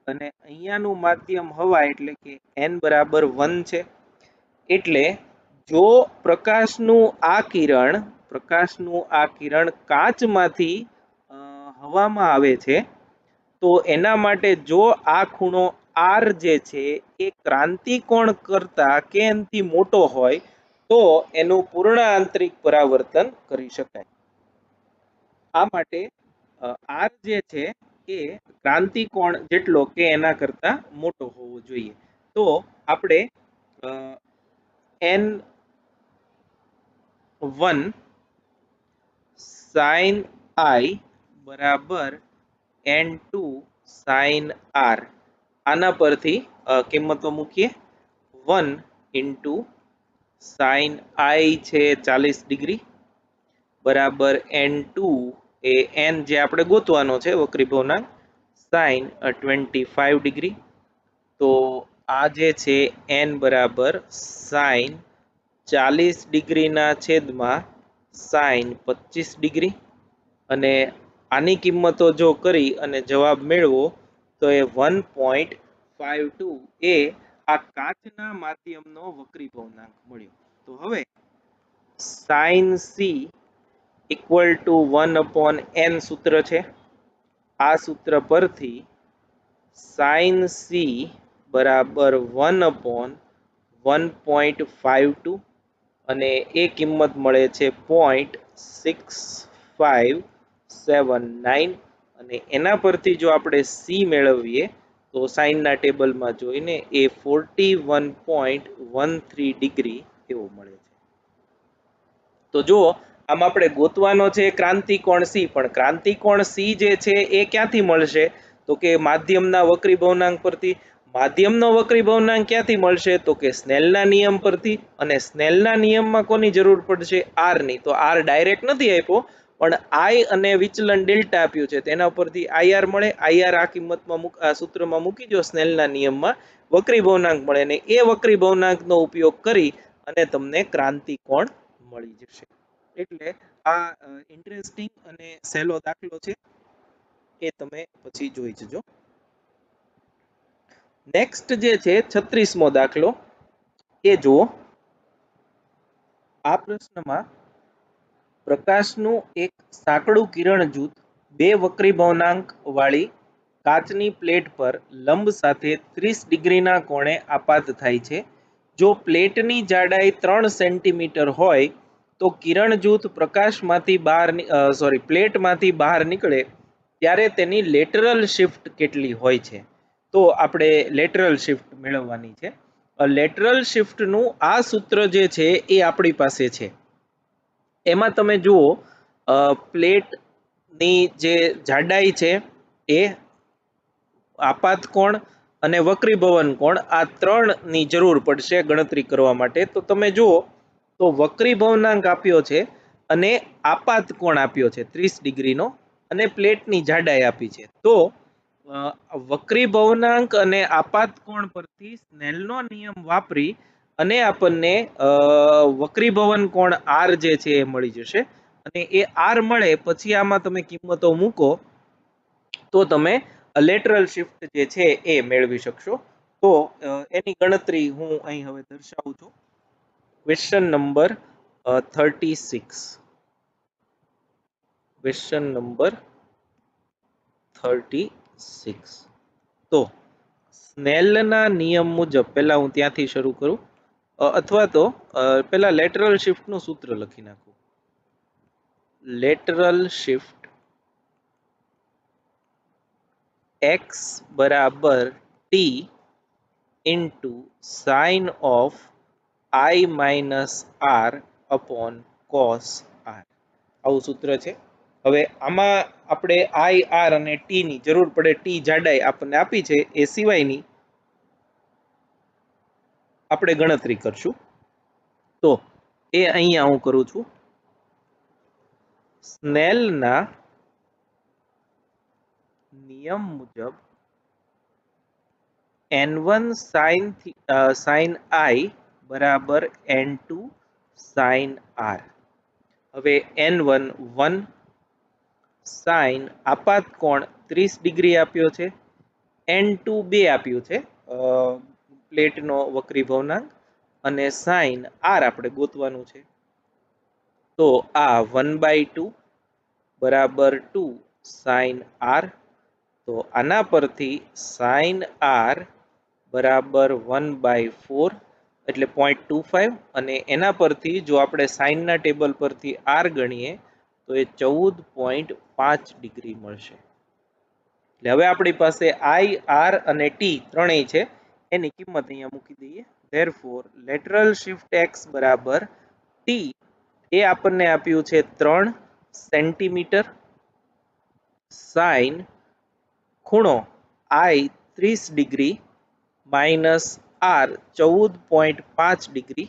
Speaker 1: અને અહીંયાનું માધ્યમ હવા એટલે કે n બરાબર 1 છે. એટલે જો પ્રકાશનું આ કિરણ કાચમાંથી હવામાં આવે છે તો એના માટે જો આ ખૂણો આર જે છે એ ક્રાંતિકોણ કરતા કે એનાથી મોટો હોય તો એનું પૂર્ણ આંતરિક પરાવર્તન કરી શકાય. આ માટે આર જે છે એ ક્રાંતિકોણ જેટલો કે એના કરતા મોટો હોવો જોઈએ. તો આપણે n1 sin i બરાબર n2 sin r આના પરથી કિંમતો મૂકીએ. 1 ઇન્ટુ sin i છે 40 ડિગ્રી બરાબર n2 એ n જે આપણે ગોતવાનો છે વક્રી ભવનાંક sin 25 ડિગ્રી. તો આ જે છે n બરાબર sin 40 ડિગ્રીના છેદમાં sin 25 ડિગ્રી અને આની કિંમતો જો કરી અને જવાબ મેળવો તો એ 1.52 એ આ કાચના માધ્યમનો વક્રી ભવનાંક મળ્યો. તો હવે sin c equal to 1/n સૂત્ર છે. આ સૂત્ર પરથી sin c બરાબર 1/1.52 અને એ કિંમત મળે છે 0.6579 અને એના પરથી જો આપણે c મેળવીએ તો સાઇનના ટેબલમાં જોઈને એ 41.13 ડિગ્રી એવો મળે છે. તો જુઓ આમ આપણે ગોતવાનો છે ક્રાંતિકોણ સી, પણ ક્રાંતિકોણ સી જે છે એ ક્યાંથી મળશે તો કે માધ્યમના વક્રી ભવનાંક પરથી. માધ્યમનો વક્રી ભવનાંક ક્યાંથી મળશે તો કે સ્નેલના નિયમ પરથી. અને સ્નેલના નિયમમાં કોની જરૂર પડશે આર ની. તો આર ડાયરેક્ટ નથી આપ્યો પણ આઈ અને વિચલન ડેલ્ટા આપ્યું છે તેના પરથી આઈઆર મળે. આઈઆર આ કિંમતમાં આ સૂત્રમાં મૂકી દો સ્નેલના નિયમમાં વક્રી ભવનાંક મળે ને એ વક્રી ભવનાંકનો ઉપયોગ કરી અને તમને ક્રાંતિકોણ મળી જશે. એટલે આ ઇન્ટરેસ્ટિંગ અને સહેલો દાખલો છે એ તમે પછી જોઈ જજો. નેક્સ્ટ જે છે 36મો દાખલો એ જુઓ. આ પ્રશ્નમાં પ્રકાશનું એક સાંકડું કિરણ જૂથ બે વક્રી ભવનાંક વાળી કાચની પ્લેટ પર લંબ સાથે 30 ડિગ્રીના કોણે આપાત થાય છે. જો પ્લેટની જાડાઈ 3 સેન્ટીમીટર હોય તો કિરણ જૂથ પ્લેટમાંથી બહાર નીકળે ત્યારે તેની લેટરલ શિફ્ટ કેટલી હોય છે. તો આપણે લેટરલ શિફ્ટ મેળવવાની છે. લેટરલ શિફ્ટનું આ સૂત્ર જે છે એ આપણી પાસે છે. એમાં તમે જુઓ પ્લેટની જે જાડાઈ છે એ આપાત કોણ અને વક્રીભવન કોણ આ ત્રણની જરૂર પડશે ગણતરી કરવા માટે. તો તમે જુઓ તો વક્રીભવનાંક આપ્યો છે અને આપાત કોણ આપ્યો છે 30 ડિગ્રીનો અને પ્લેટની જાડાઈ આપી છે. તો વક્રીભવનાંક અને આપાત કોણ પરથી સ્નેલનો નિયમ વાપરી અને આપણને વક્રીભવન કોણ આર જે છે એ મળી જશે. અને એ આર મળે પછી આમાં તમે કિંમતો મૂકો તો તમે લેટરલ શિફ્ટ જે છે એ મેળવી શકશો. તો એની ગણતરી હું અહીં હવે દર્શાવું છું. Question number 36. Question number 36. તો સ્નેલના નિયમ મુજબ પહેલા હું ત્યાંથી શરૂ કરું અથવા તો પહેલા લેટરલ શિફ્ટનું સૂત્ર લખી નાખું. લેટરલ શિફ્ટ x બરાબર t into sign of i minus r upon cos r આવું સૂત્ર છે. હવે આમાં આપણે i r અને t ની જરૂર પડે. t જાડાઈ આપણને આપી છે એ સિવાયની આપણે ગણતરી કરશું. તો એ અહીંયા હું કરું છું. સ્નેલના નિયમ મુજબ n1 sin i બરાબર n2 sin r. હવે n1 1 sin આપાત કોણ 30 ડિગ્રી આપ્યો છે. n2 2 આપ્યું છે પ્લેટનો વક્રી ભવનાંક અને sin r આપણે ગોતવાનું છે. તો આ 1/2 બરાબર 2 sin r. તો આના પરથી sin r બરાબર 1/4 એટલે 0.25 અને એના પરથી જો આપણે સાઇનના ટેબલ પરથી r ગણીએ તો એ 14.5 ડિગ્રી મળશે. એટલે હવે આપણી પાસે I, R અને T ત્રણેય છે એની કિંમત અહીંયા મૂકી દઈએ. Therefore lateral shift x બરાબર T એ આપણને આપ્યું છે 3 સેન્ટીમીટર, સાઇન ખૂણો I 30 degree minus R 14.5 degree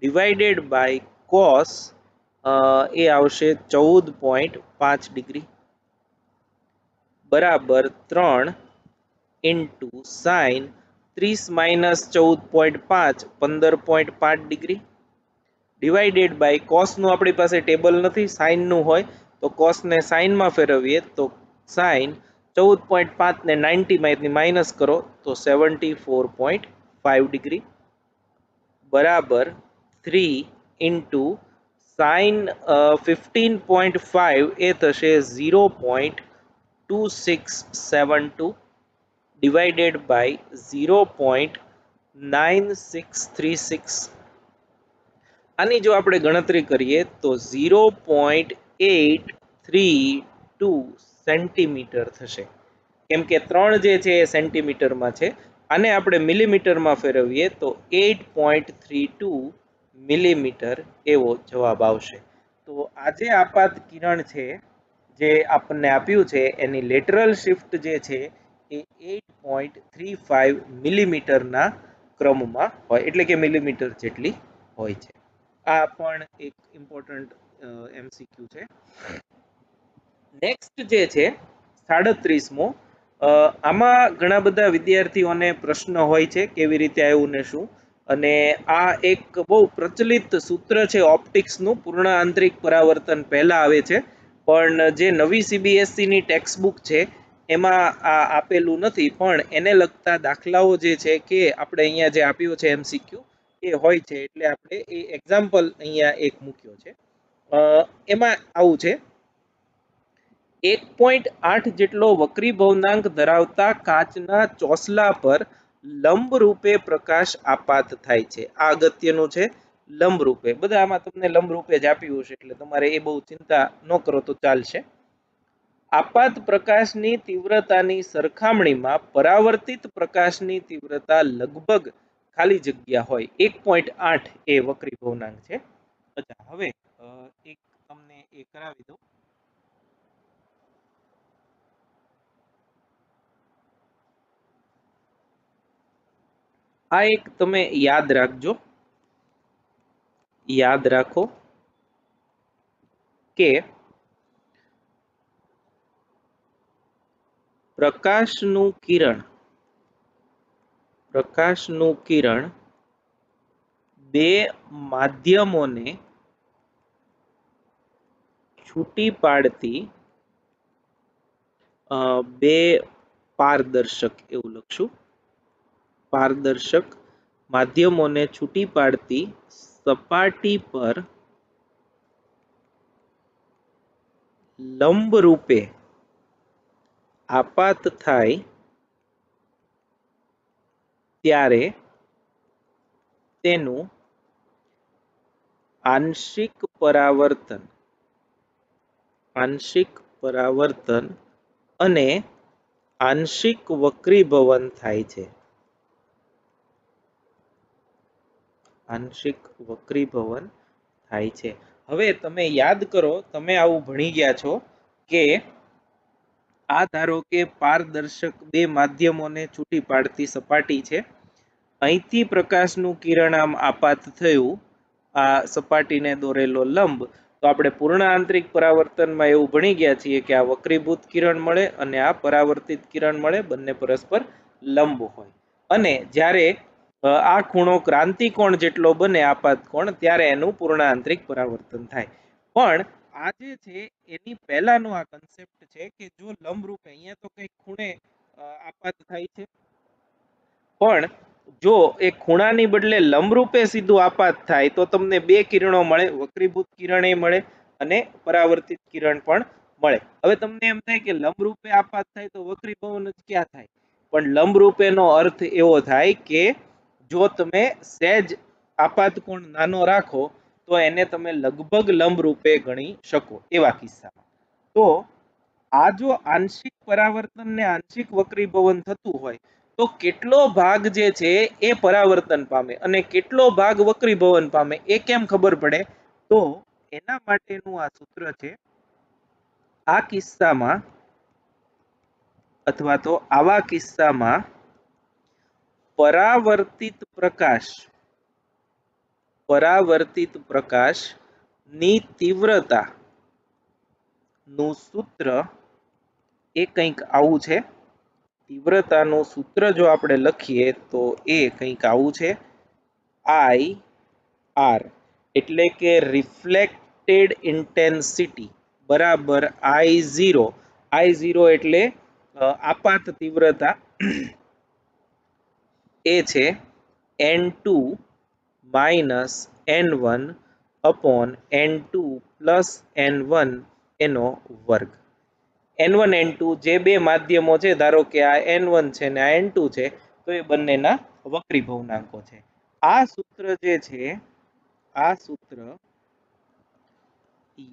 Speaker 1: divided by cos એ આવશે 14.5 ડિગ્રી બરાબર 3 into sine 30 minus 14.5 15.5 degree divided by કોસનું આપણી પાસે ટેબલ નથી, સાઇનનું હોય તો કોસને સાઇનમાં ફેરવીએ તો સાઇન 14.5 ને 90 માંથી માઇનસ કરો તો 74.5 ડિગ્રી બરાબર 3 ઇન્ટુ સાઇન 15.5 એ થશે 0.2672 ડિવાઇડેડ બાય 0.9636. આની જો આપણે ગણતરી કરીએ તો 0.832 સેન્ટીમીટર થશે, કેમ કે 3 જે છે એ સેન્ટીમીટરમાં છે. આને આપણે મિલીમીટરમાં ફેરવીએ તો 8.32 મિલીમીટર એવો જવાબ આવશે. તો આ જે આપાત કિરણ છે જે આપણને આપ્યું છે એની લેટરલ શિફ્ટ જે છે એ 8.35 મિલીમીટરના ક્રમમાં હોય, એટલે કે મિલીમીટર જેટલી હોય છે. આ પણ એક ઇમ્પોર્ટન્ટ MCQ છે. નેક્સ્ટ જે છે 37મો, આમાં ઘણા બધા વિદ્યાર્થીઓને પ્રશ્ન હોય છે કેવી રીતે આવ્યું ને શું, અને આ એક બહુ પ્રચલિત સૂત્ર છે ઓપ્ટિક્સનું. પૂર્ણ આંતરિક પરાવર્તન પહેલા આવે છે, પણ જે નવી CBSE ની ટેક્સ્ટબુક છે એમાં આ આપેલું નથી, પણ એને લગતા દાખલાઓ જે છે કે આપણે અહીંયા જે આપ્યું છે MCQ એ હોય છે, એટલે આપણે એ એક્ઝામ્પલ અહીંયા એક મૂક્યો છે. એમાં આવું છે, 1.8 જેટલો વક્રી ભવનાંક ધરાવતા કાચના ચોસલા પર લંબ રૂપે પ્રકાશ આપાત થાય છે. આ અગત્યનું છે, લંબ રૂપે. બધા આમાં તમને લંબ રૂપે જ આપ્યું છે એટલે તમારે એ બહુ ચિંતા ન કરો તો ચાલશે. આપાત પ્રકાશની તીવ્રતાની સરખામણીમાં પરાવર્તિત પ્રકાશની તીવ્રતા લગભગ ખાલી જગ્યા હોય 1.8 એ વક્રી ભવનાંક છે. અચ્છા, હવે એક તમને એ કરાવી દઉં. આ એક તમે યાદ રાખજો, યાદ રાખો કે પ્રકાશનું કિરણ બે માધ્યમોને છૂટી પાડતી બે પારદર્શક, એવું લખશું, પારદર્શક માધ્યમોને છૂટી પાડતી સપાટી પર લંબ રૂપે આપાત થાય ત્યારે તેનું આંશિક પરાવર્તન અને આંશિક વક્રીભવન થાય છે. આંશિક વક્રીભવન થાય છે. હવે તમે યાદ કરો, તમે આવું ભણી ગયા છો કે આ ધારો કે પારદર્શક બે માધ્યમોને છૂટી પાડતી સપાટી છે. અહીંથી પ્રકાશનું કિરણ આમ આપાત થયું, આ સપાટીને દોરેલો લંબ, તો આપણે પૂર્ણ આંતરિક પરાવર્તનમાં એવું ભણી ગયા છીએ કે આ વક્રીભૂત કિરણ મળે અને આ પરાવર્તિત કિરણ મળે, બંને પરસ્પર લંબ હોય. અને જ્યારે આ ખૂણો ક્રાંતિ કોણ જેટલો બને આપાત કોણ, ત્યારે એનું પૂર્ણ આંતરિક પરાવર્તન થાય. પણ આ જે છે એની પહેલાનો આ કન્સેપ્ટ છે કે જો લંબ રૂપે, અહીંયા તો કઈક ખૂણે આપાત થાય છે, પણ જો એ ખૂણાની બદલે લંબરૂપે સીધું આપાત થાય તો તમને બે કિરણો મળે, વક્રીભૂત કિરણ એ મળે અને પરાવર્તિત કિરણ પણ મળે. હવે તમને એમ થાય કે લંબરૂપે આપાત થાય તો વક્રીભવન જ ક્યાં થાય, પણ લંબરૂપેનો અર્થ એવો થાય કે જો તમે સહેજ આપાત કોણ નાનો રાખો તો એને તમે લગભગ લંબરૂપે ગણી શકો એવા કિસ્સામાં. તો આ જો આંશિક પરાવર્તન ને આંશિક વક્રીભવન થતું હોય તો કેટલો ભાગ જે છે એ પરાવર્તન પામે અને કેટલો ભાગ વક્રીભવન પામે એ કેમ ખબર પડે? તો એના માટેનું આ સૂત્ર છે. આ કિસ્સામાં અથવા તો આવા કિસ્સામાં પરાવર્તિત પ્રકાશ ની તીવ્રતા નું સૂત્ર એ કંઈક આવું છે. તીવ્રતાનું સૂત્ર જો આપણે લખીએ તો એ કંઈક આવું છે. I R એટલે કે રિફ્લેક્ટેડ ઇન્ટેન્સિટી બરાબર I0. I0 એટલે આપાત તીવ્રતા એ છે N2 minus N1 upon N2 plus N1 એનો વર્ગ. N1 N2 જે બે માધ્યમો છે, ધારો કે આ N1 છે ને આ N2 છે, તો એ બંનેના વક્રીભવનાંકો છે. આ સૂત્ર જે છે આ સૂત્ર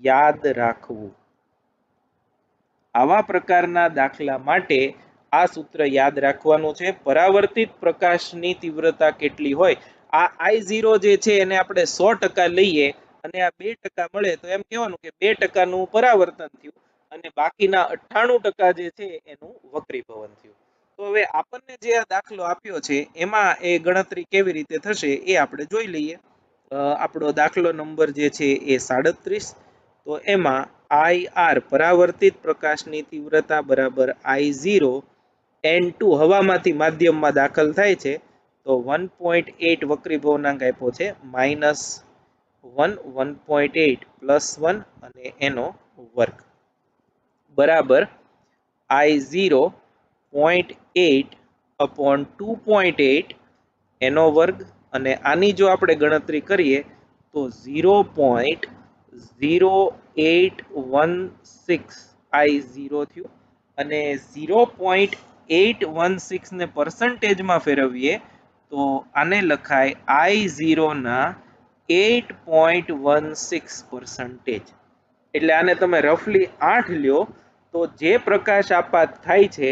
Speaker 1: યાદ રાખવું. આવા પ્રકારના દાખલા માટે આ સૂત્ર યાદ રાખવાનું છે. પરાવર્તિત પ્રકાશની તીવ્રતા કેટલી હોય, આ I0 જે છે એને આપણે 100% લઈએ અને આ 2% મળે તો એમ કહેવાનું કે 2% નું પરાવર્તન થયું અને બાકીના 98% જે છે એનું વક્રીભવન થયું. તો હવે આપણને જે આ દાખલો આપ્યો છે એમાં એ ગણતરી કેવી રીતે થશે એ આપણે જોઈ લઈએ. આપણો દાખલો નંબર જે છે એ 37. તો એમાં IR પરાવર્તિત પ્રકાશની તીવ્રતા બરાબર I0 N2 હવામાંથી માધ્યમમાં દાખલ થાય છે તો 1.8 વક્રીભવનાંક આપ્યો છે -1 1.8 +1 અને એનો વર્ગ બરાબર I0 0.8 upon 2.8 એનો વર્ગ અને આની જો આપણે ગણતરી કરીએ તો 0.0816 I0 થયું અને 0.816 ને પરસેન્ટેજમાં ફેરવીએ તો આને લખાય I0 ના 8.16%. એટલે આને તમે રફલી 8 લ્યો તો જે પ્રકાશ આપાત થાય છે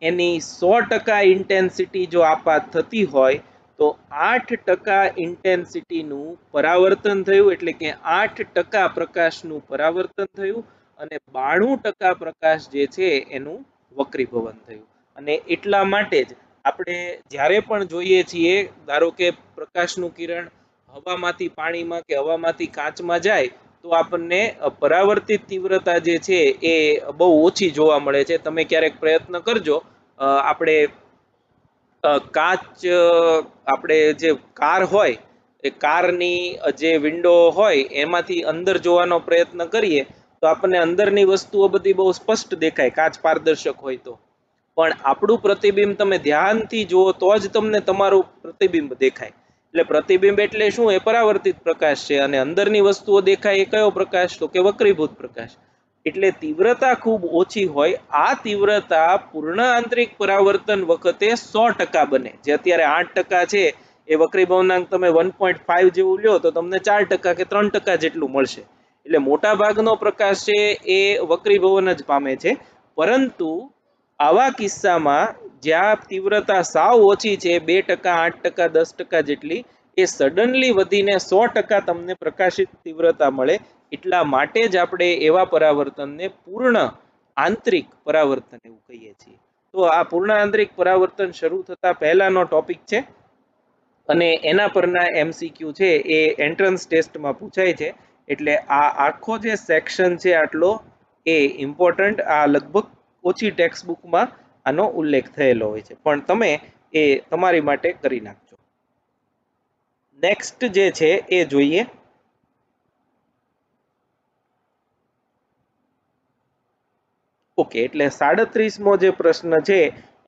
Speaker 1: એની 100% ઇન્ટેન્સિટી જો આપાત થતી હોય તો 8% ઇન્ટેન્સિટીનું પરાવર્તન થયું, એટલે કે 8% પ્રકાશનું પરાવર્તન થયું અને 92% પ્રકાશ જે છે એનું વક્રીભવન થયું. અને એટલા માટે જ આપણે જ્યારે પણ જોઈએ છીએ, ધારો કે પ્રકાશનું કિરણ હવામાંથી પાણીમાં કે હવામાંથી કાચમાં જાય તો આપણને પરાવર્તિત તીવ્રતા જે છે એ બહુ ઓછી જોવા મળે છે. તમે ક્યારેક પ્રયત્ન કરજો, આપણે કાચ આપણે જે કાર હોય એ કારની જે વિન્ડો હોય એમાંથી અંદર જોવાનો પ્રયત્ન કરીએ તો આપણને અંદરની વસ્તુઓ બધી બહુ સ્પષ્ટ દેખાય, કાચ પારદર્શક હોય તો. પણ આપણું પ્રતિબિંબ તમે ધ્યાનથી જુઓ તો જ તમને તમારું પ્રતિબિંબ દેખાય. એટલે પ્રતિબિંબ એટલે શું? એ પરાવર્તિત પ્રકાશ છે અને અંદરની વસ્તુઓ દેખાય એ કયો પ્રકાશ? તો કે વક્રીભૂત પ્રકાશ. એટલે તીવ્રતા ખૂબ ઓછી હોય. આ તીવ્રતા પૂર્ણ આંતરિક પરાવર્તન વખતે 100% બને. જે અત્યારે 8% છે એ વક્રીભવનાંક તમે 1.5 જેવું લ્યો તો તમને 4% કે 3% જેટલું મળશે. એટલે મોટા ભાગનો પ્રકાશ છે એ વક્રીભવન જ પામે છે. પરંતુ આવા કિસ્સામાં જ્યાં તીવ્રતા સાવ ઓછી છે, 2%, 8%, 10% જેટલી, એ સડનલી વધીને 100% તમને પ્રકાશિત તીવ્રતા મળે. એટલા માટે જ આપણે એવા પરાવર્તનને પૂર્ણ આંતરિક પરાવર્તન એવું કહીએ છીએ. તો આ પૂર્ણ આંતરિક પરાવર્તન શરૂ થતા પહેલાનો ટોપિક છે અને એના પરના MCQ છે એ એન્ટ્રન્સ ટેસ્ટમાં પૂછાય છે. એટલે આ આખો જે સેક્શન છે આટલો એ ઇમ્પોર્ટન્ટ, આ લગભગ ઓછી ટેક્સ્ટ બુકમાં આનો ઉલ્લેખ થયેલો હોય છે, પણ તમે એ તમારી માટે કરી નાખજો. નેક્સ્ટ જે છે એ જોઈએ. ઓકે, એટલે 37મો જે પ્રશ્ન છે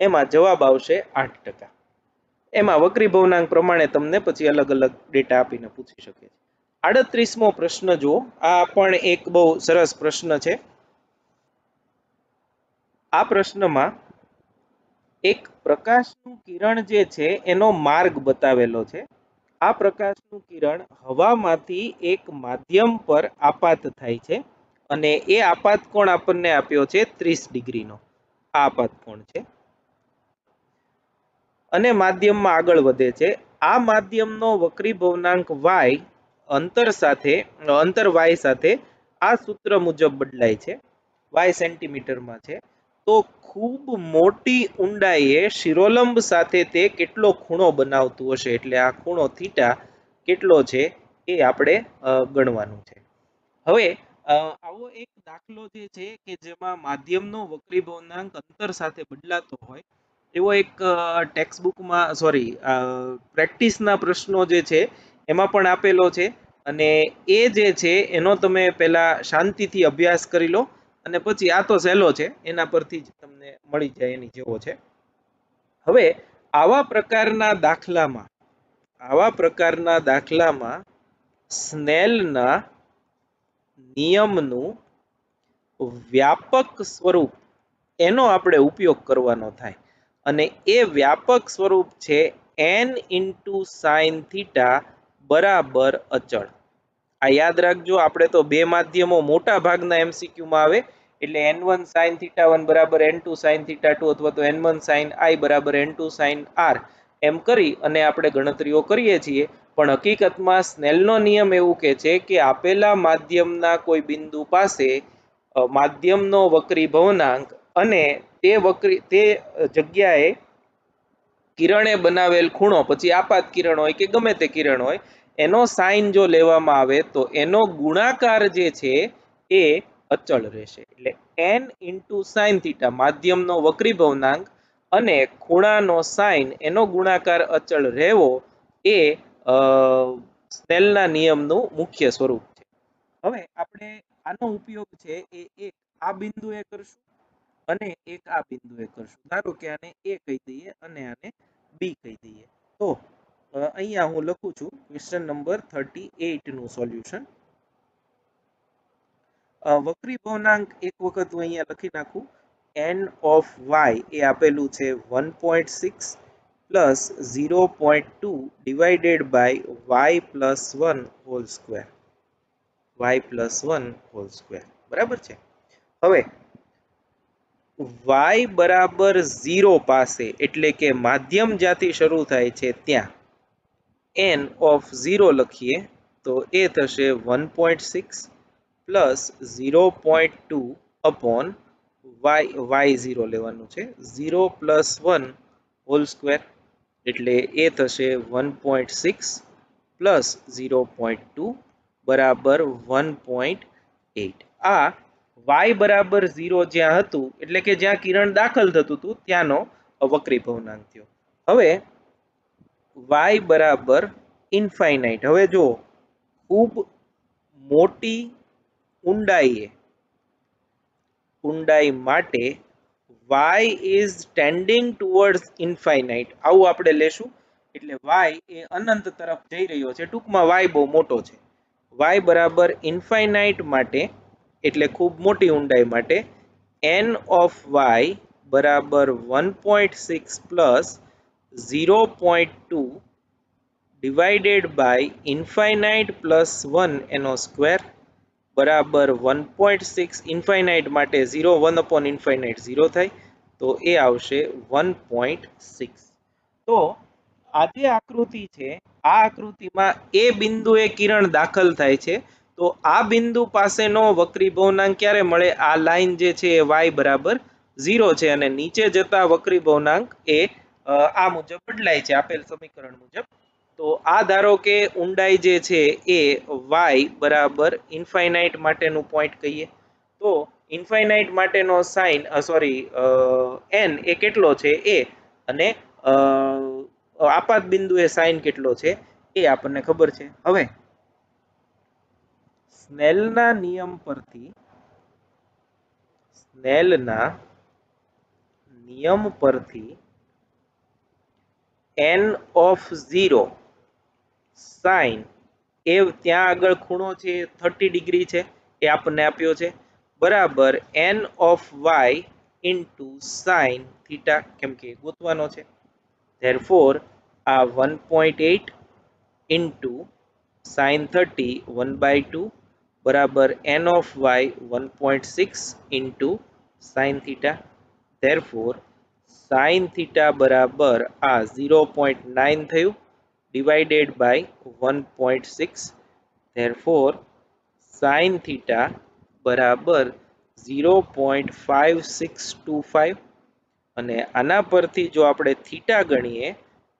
Speaker 1: એમાં જવાબ આવશે 8%. એમાં વક્રીભવનાંક પ્રમાણે તમને પછી અલગ અલગ ડેટા આપીને પૂછી શકે છે. 38મો પ્રશ્ન જુઓ. આ પણ એક બહુ સરસ પ્રશ્ન છે. આ પ્રશ્નમાં એક પ્રકાશનું કિરણ જે છે એનો માર્ગ બતાવેલો છે. આ પ્રકાશનું કિરણ હવામાંથી એક માધ્યમ પર આપાત થાય છે અને એ આપાત કોણ આપણને આપ્યો છે 30 ડિગ્રીનો. આ આપાત કોણ છે અને માધ્યમમાં આગળ વધે છે. આ માધ્યમનો વક્રીભવનાંક y અંતર y સાથે આ સૂત્ર મુજબ બદલાય છે. y સેન્ટીમીટરમાં છે. તો ખૂબ મોટી ઊંડાઈએ શિરોલંબ સાથે તે કેટલો ખૂણો બનાવતું હશે, એટલે આ ખૂણો થીટા કેટલો છે એ આપણે ગણવાનું છે. હવે આવો એક દાખલો જે છે કે જેમાં માધ્યમનો વક્રીભવનાંક અંતર સાથે બદલાતો હોય એવો એક ટેક્સ્ટ બુકમાં પ્રેક્ટિસના પ્રશ્નો જે છે એમાં પણ આપેલો છે, અને એ જે છે એનો તમે પહેલા શાંતિથી અભ્યાસ કરી લો અને પછી આ તો સહેલો છે એના પરથી જ તમને મળી જાય એની જેવો છે. હવે આવા પ્રકારના દાખલામાં સ્નેલના નિયમનું વ્યાપક સ્વરૂપ એનો આપણે ઉપયોગ કરવાનો થાય, અને એ વ્યાપક સ્વરૂપ છે n ઇન્ટુ સાઇન થીટા બરાબર અચળ. આ યાદ રાખજો, આપણે તો બે માધ્યમો મોટા ભાગના એમસીક્યુમાં આવે એટલે n1 sin θ1 બરાબર n2 sin θ2 અથવા તો n1 sin I બરાબર n2 sin r એમ કરી અને આપણે ગણતરીઓ કરીએ છીએ. પણ હકીકતમાં સ્નેલનો નિયમ એવું કહે છે કે આપેલા માધ્યમના કોઈ બિંદુ પાસે માધ્યમનો વક્રીભવનાંક અને તે જગ્યાએ કિરણે બનાવેલ ખૂણો, પછી આપાત કિરણ હોય કે ગમે તે કિરણ હોય, એનો સાઇન જો લેવામાં આવે તો એનો ગુણાકાર જે છે એ અચળ રહેશે. એટલે n ઇન્ટુ સાઇન થીટા માધ્યમનો વક્રીભવનાંક અને ખૂણાનો સાઇન એનો ગુણાકાર અચળ રહેવો એ સ્નેલના નિયમનું મુખ્ય સ્વરૂપ છે. હવે આપણે આનો ઉપયોગ છે એ એક આ બિંદુએ કરશું અને એક આ બિંદુએ કરશું. ધારો કે આને a કહી દઈએ અને આને b કહી દઈએ. તો અહીંયા હું લખું છું ક્વેશ્ચન નંબર 38 નું સોલ્યુશન. વક્રીભવનાંક એક વખત હું અહીંયા લખી નાખું. n of y એ આપેલું છે 1.6 plus 0.2 divided by y plus 1 whole square. y plus 1 whole square બરાબર છે. હવે y બરાબર 0 પાસે એટલે કે માધ્યમ જ્યાંથી શરૂ થાય છે ત્યાં n of 0 લખીએ તો એ થશે 1.6 પ્લસ 0.2 અપોન y0 લેવાનું છે 0 પ્લસ 1 હોલ સ્ક્વેર એટલે એ થશે 1.6 પ્લસ 0.2 બરાબર 1.8. આ y બરાબર 0 જ્યાં હતું એટલે કે જ્યાં કિરણ દાખલ થતું હતું ત્યાંનો વક્રીભવનાંક થયો. હવે y બરાબર ઇન્ફાઇનાઇટ. હવે જો ખૂબ મોટી ઊંડાઈ માટે y is tending towards infinite આવું આપણે લેશું, એટલે y એ અનંત તરફ જઈ રહ્યો છે. ટૂંકમાં y બહુ મોટો છે. y બરાબર ઇન્ફાઇનાઇટ માટે એટલે ખૂબ મોટી ઊંડાઈ માટે n of y બરાબર 1.6 plus 0.2 divided by infinite plus 1 એનો સ્ક્વેર બરાબર 1.6. ઇન્ફાઇનાઇટ માટે 0 1 અપોન ઇન્ફાઇનાઇટ 0 થાય તો એ આવશે 1.6. તો આ જે આકૃતિ છે આ આકૃતિમાં એ બિંદુએ કિરણ દાખલ થાય છે તો આ બિંદુ પાસેનો વક્રીભવનાંક ક્યારે મળે? આ લાઈન જે છે એ y બરાબર 0 છે અને નીચે જતા વક્રીભવનાંક એ આ મુજબ બદલાય છે આપેલ સમીકરણ મુજબ. તો આ ધારો કે ઊંડાઈ જે છે એ y બરાબર ઇન્ફાઇનાઇટ માટેનું પોઈન્ટ કહીએ તો ઇન્ફાઇનાઇટ માટેનો સાઇન n એ કેટલો છે a, અને આપાત બિંદુએ સાઇન કેટલો છે એ આપણને ખબર છે. હવે સ્નેલના નિયમ પરથી n of 0 સાઇન એ ત્યાં આગળ ખૂણો છે 30 ડિગ્રી છે એ આપણને આપ્યો છે બરાબર n of y into sine theta, કેમ કે ગોતવાનો છે. ધેરફોર આ 1.8 ઇન્ટુ સાઇન 30 1/2 બરાબર n of y 1.6 into sine theta. Therefore sine theta બરાબર આ 0.9 થયું divided by 1.6. Therefore sine theta બરાબર 0.5625 અને આના પરથી જો આપણે થીટા ગણીએ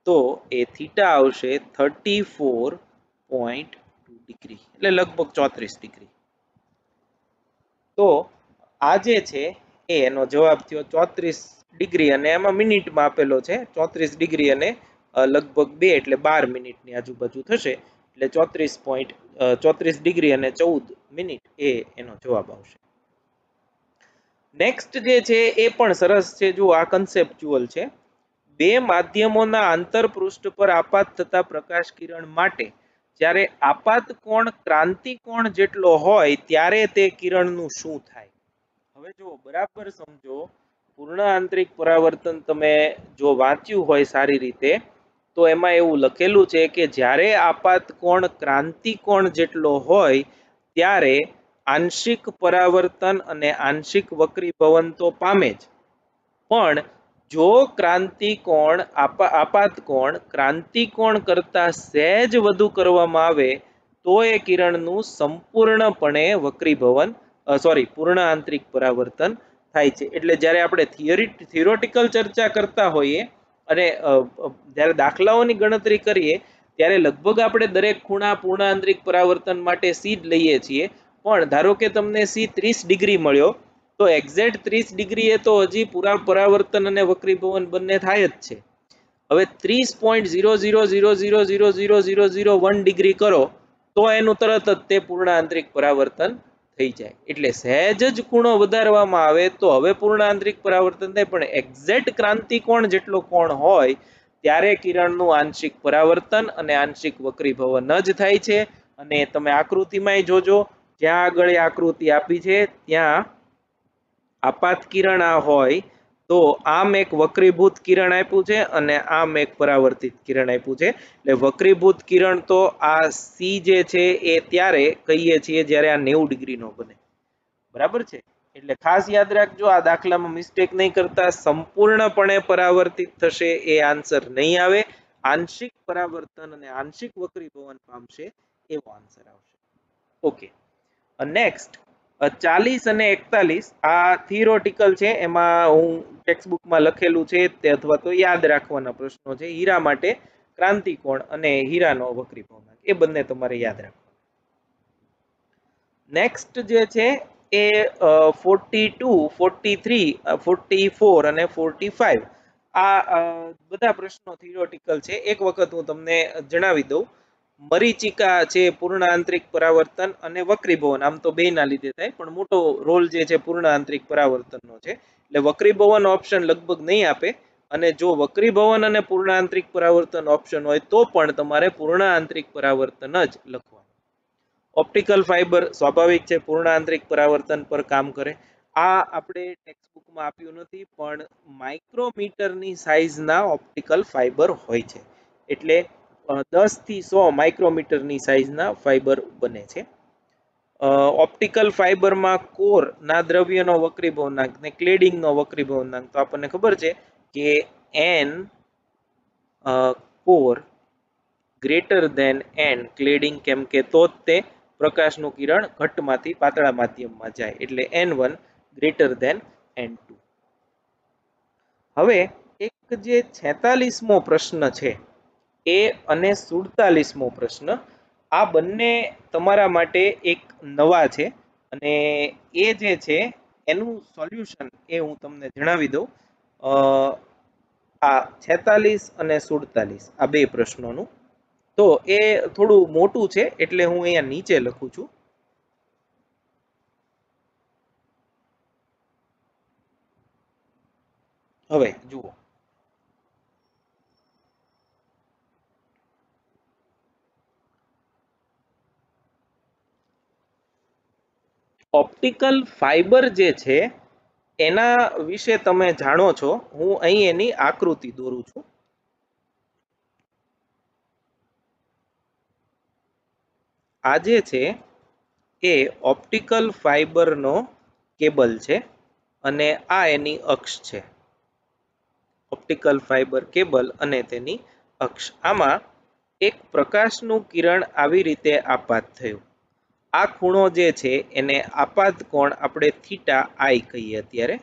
Speaker 1: તો એ થીટા આવશે 34.2 ડિગ્રી, એટલે લગભગ 34 ડિગ્રી. તો આ જે છે એનો જવાબ થયો 34 ડિગ્રી અને એમાં મિનિટમાં આપેલો છે 34 ડિગ્રી અને લગભગ 2 એટલે 12 મિનિટની આજુબાજુ થશે, એટલે 34 ડિગ્રી અને 14 મિનિટ એ એનો જવાબ આવશે. નેક્સ્ટ જે છે એ પણ સરસ છે. જો આ કન્સેપ્ચ્યુઅલ છે. બે માધ્યમોના આંતરપૃષ્ઠ પર આપાત થતા પ્રકાશ કિરણ માટે જ્યારે આપાત કોણ ક્રાંતિ કોણ જેટલો હોય ત્યારે તે કિરણનું શું થાય? હવે જો બરાબર સમજો, પૂર્ણ આંતરિક પરાવર્તન તમે જો વાંચ્યું હોય સારી રીતે તો એમાં એવું લખેલું છે કે જ્યારે આપાત કોણ ક્રાંતિ કોણ જેટલો હોય ત્યારે આંશિક પરાવર્તન અને આંશિક વક્રીભવન તો પામે જ, પણ જો ક્રાંતિકોણ આપાતકોણ ક્રાંતિકોણ કરતા સહેજ વધુ કરવામાં આવે તો એ કિરણનું સંપૂર્ણપણે વક્રીભવન પૂર્ણ આંતરિક પરાવર્તન થાય છે. એટલે જ્યારે આપણે થિયોરિટિકલ ચર્ચા કરતા હોઈએ અને જ્યારે દાખલાઓની ગણતરી કરીએ ત્યારે લગભગ આપણે દરેક ખૂણા પૂર્ણ આંતરિક પરાવર્તન માટે સી જ લઈએ છીએ, પણ ધારો કે તમને સી 30 ડિગ્રી મળ્યો તો એક્ઝેક્ટ 30 ડિગ્રી એ તો હજી પૂરા પરાવર્તન અને વક્રીભવન બંને થાય જ છે. હવે 30.00000001 ડિગ્રી કરો તો એનું તરત જ તે પૂર્ણ આંતરિક પરાવર્તન થઈ જાય. એટલે સહેજ જ ખૂણો વધારવામાં આવે તો હવે પૂર્ણ આંતરિક પરાવર્તન થાય, પણ એક્ઝેક્ટ ક્રાંતિ કોણ જેટલો કોણ હોય ત્યારે કિરણનું આંશિક પરાવર્તન અને આંશિક વક્રીભવન જ થાય છે. અને તમે આકૃતિમાં જોજો, જ્યાં આગળ આકૃતિ આપી છે ત્યાં આપાત કિરણ આ હોય તો આમ એક વક્રીભૂત કિરણ આપ્યું છે અને આમ એક પરાવર્તિત કિરણ આપ્યું છે. એટલે વક્રીભૂત કિરણ તો આ સી જે છે એ ત્યારે કહીએ છીએ જ્યારે આ 90 ડિગ્રી નો બને, બરાબર છે. એટલે ખાસ યાદ રાખજો, આ દાખલામાં મિસ્ટેક નહીં કરતા, સંપૂર્ણપણે પરાવર્તિત થશે એ આન્સર નહીં આવે, આંશિક પરાવર્તન અને આંશિક વક્રીભવન પામશે એવો આન્સર આવશે. ઓકે, નેક્સ્ટ 40 અને 41 આ થિયોરિટિકલ છે, એમાં હું ટેક્સ્ટબુકમાં લખેલું છે તે અથવા તો યાદ રાખવાના પ્રશ્નો છે. હીરા માટે ક્રાંતિકોણ અને હીરાનો વક્રીભવનાંક એ બંને તમારે યાદ રાખવા. નેક્સ્ટ જે છે એ 42, 43, 44 અને 45 આ બધા પ્રશ્નો થિયોરિટિકલ છે. એક વખત હું તમને જણાવી દઉં. મરીચિકા છે પૂર્ણ આંતરિક પરાવર્તન અને વક્રીભવન, આમ તો બેયના લીધે થાય પણ મોટો રોલ જે છે પૂર્ણ આંતરિક પરાવર્તનનો છે, એટલે વક્રીભવન ઓપ્શન લગભગ નહીં આપે, અને જો વક્રીભવન અને પૂર્ણ આંતરિક પરાવર્તન ઓપ્શન હોય તો પણ તમારે પૂર્ણ આંતરિક પરાવર્તન જ લખવાનું. ઓપ્ટિકલ ફાઇબર સ્વાભાવિક છે પૂર્ણ આંતરિક પરાવર્તન પર કામ કરે. આ આપણે ટેક્સ્ટબુકમાં આપ્યું નથી પણ માઇક્રોમીટરની સાઇઝના ઓપ્ટિકલ ફાઇબર હોય છે, એટલે 10 થી 100 માઇક્રોમીટરની સાઇઝના ફાઇબર બને છે. ઓપ્ટિકલ ફાઇબરમાં કોર ના દ્રવ્યનો વક્રીભવનાંક ને ક્લેડિંગનો વક્રીભવનાંક તો આપણને ખબર છે કે n core greater than n cladding, કેમ કે તો જ તે પ્રકાશનું કિરણ ઘટમાંથી પાતળા માધ્યમમાં જાય, એટલે n1 ગ્રેટર ધેન n2. હવે એક જે 46મો પ્રશ્ન છે એ અને 47મો પ્રશ્ન, આ બંને તમારા માટે એક નવા છે અને એ જે છે એનું સોલ્યુશન એ હું તમને જણાવી દઉં. આ 46 અને 47 આ બે પ્રશ્નોનું, તો એ થોડું મોટું છે એટલે હું અહીંયા નીચે લખું છું. હવે જુઓ, ઓપ્ટિકલ ફાઇબર જે છે એના વિશે તમે જાણો છો. હું અહીં એની આકૃતિ દોરું છું. આ જે છે એ ઓપ્ટિકલ ફાઇબરનો કેબલ છે અને આ એની અક્ષ છે. ઓપ્ટિકલ ફાઇબર કેબલ અને તેની અક્ષ. આમાં એક પ્રકાશનું કિરણ આવી રીતે આપાત થયું. આ ખૂણો જે છે એને આપાત કોણ આપણે થીટા આઈ કહીએ અત્યારે.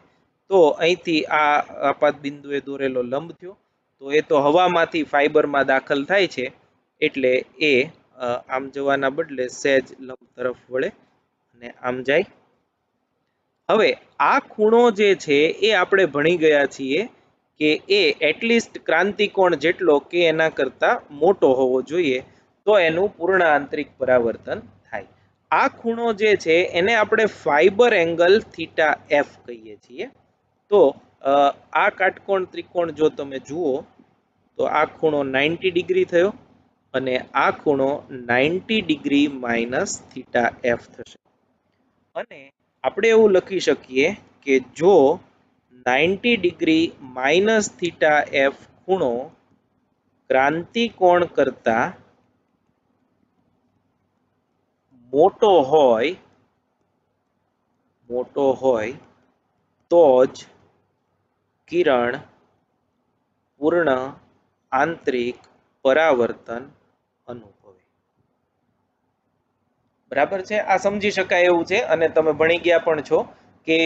Speaker 1: તો અહીંથી આ આપાત બિંદુએ દોરેલો લંબ થયો. તો એ તો હવામાંથી ફાઇબરમાં દાખલ થાય છે એટલે એ આમ જવાના બદલે સહેજ લંબ તરફ વળે અને આમ જાય. હવે આ ખૂણો જે છે એ આપણે ભણી ગયા છીએ કે એ એટલીસ્ટ ક્રાંતિકોણ જેટલો કે એના કરતા મોટો હોવો જોઈએ તો એનું પૂર્ણ આંતરિક પરાવર્તન થાય. આ ખૂણો જે છે એને આપણે ફાઇબર એંગલ થીટા એફ કહીએ છીએ. તો આ કાટકોણ ત્રિકોણ જો તમે જુઓ તો આ ખૂણો 90 ડિગ્રી થયો અને આ ખૂણો 90 ડિગ્રી માઇનસ થીટા એફ થશે. અને આપણે એવું લખી શકીએ કે જો 90 ડિગ્રી માઇનસ થીટા એફ ખૂણો ક્રાંતિકોણ કરતા મોટો હોય તો જ કિરણ પૂર્ણ આંતરિક પરાવર્તન અનુભવે. બરાબર છે? આ સમજી શકાય એવું છે અને તમે ભણી ગયા પણ છો કે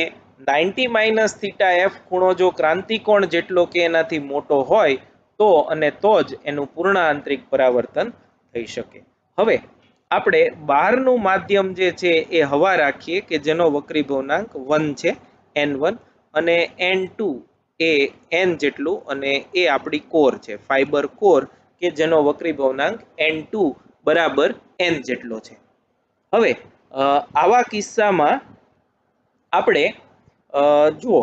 Speaker 1: 90 માઇનસ થીટા એફ ખૂણો જો ક્રાંતિકોણ જેટલો કે એનાથી મોટો હોય તો અને તો જ એનું પૂર્ણ આંતરિક પરાવર્તન થઈ શકે. હવે આપણે બહારનું માધ્યમ જે છે એ હવા રાખીએ કે જેનો વક્રીભવનાંક 1 છે n1 અને n2 એ n જેટલું અને એ આપણી કોર છે ફાઇબર કોર કે જેનો વક્રીભવનાંક n2 બરાબર n જેટલો છે. હવે આવા કિસ્સામાં આપણે જુઓ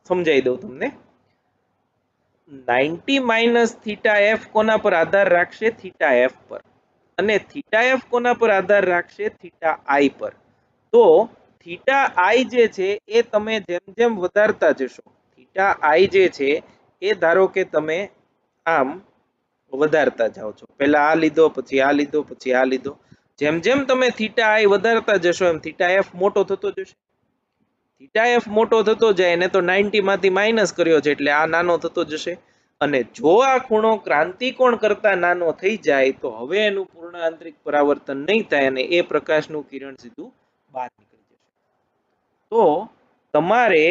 Speaker 1: સમજાવી દઉં તમને. 90 માઇનસ થીટા એફ કોના પર આધાર રાખશે? થીટા એફ પર. અને થીટા એફ કોના પર આધાર રાખશે? થીટા આઈ પર. તો થીટા આઈ જે છે એ તમે જેમ જેમ વધારતા જશો, થીટા આઈ જે છે એ ધારો કે તમે આમ વધારતા જાઓ છો. પહેલા આ લીધો, પછી આ લીધો, પછી આ લીધો. જેમ જેમ તમે થીટા આઈ વધારતા જશો એમ થીટા એફ મોટો થતો જશે. થીટા એફ મોટો થતો જાય એને તો 90 માંથી માઇનસ કર્યો છે એટલે આ નાનો થતો જશે. અને જો આ ખૂણો ક્રાંતિકોણ કરતા નાનો થઈ જાય તો હવે એનું પૂર્ણ આંતરિક પરાવર્તન નહીં થાય અને એ પ્રકાશનું કિરણ સીધું બહાર નીકળી જશે. તો તમારે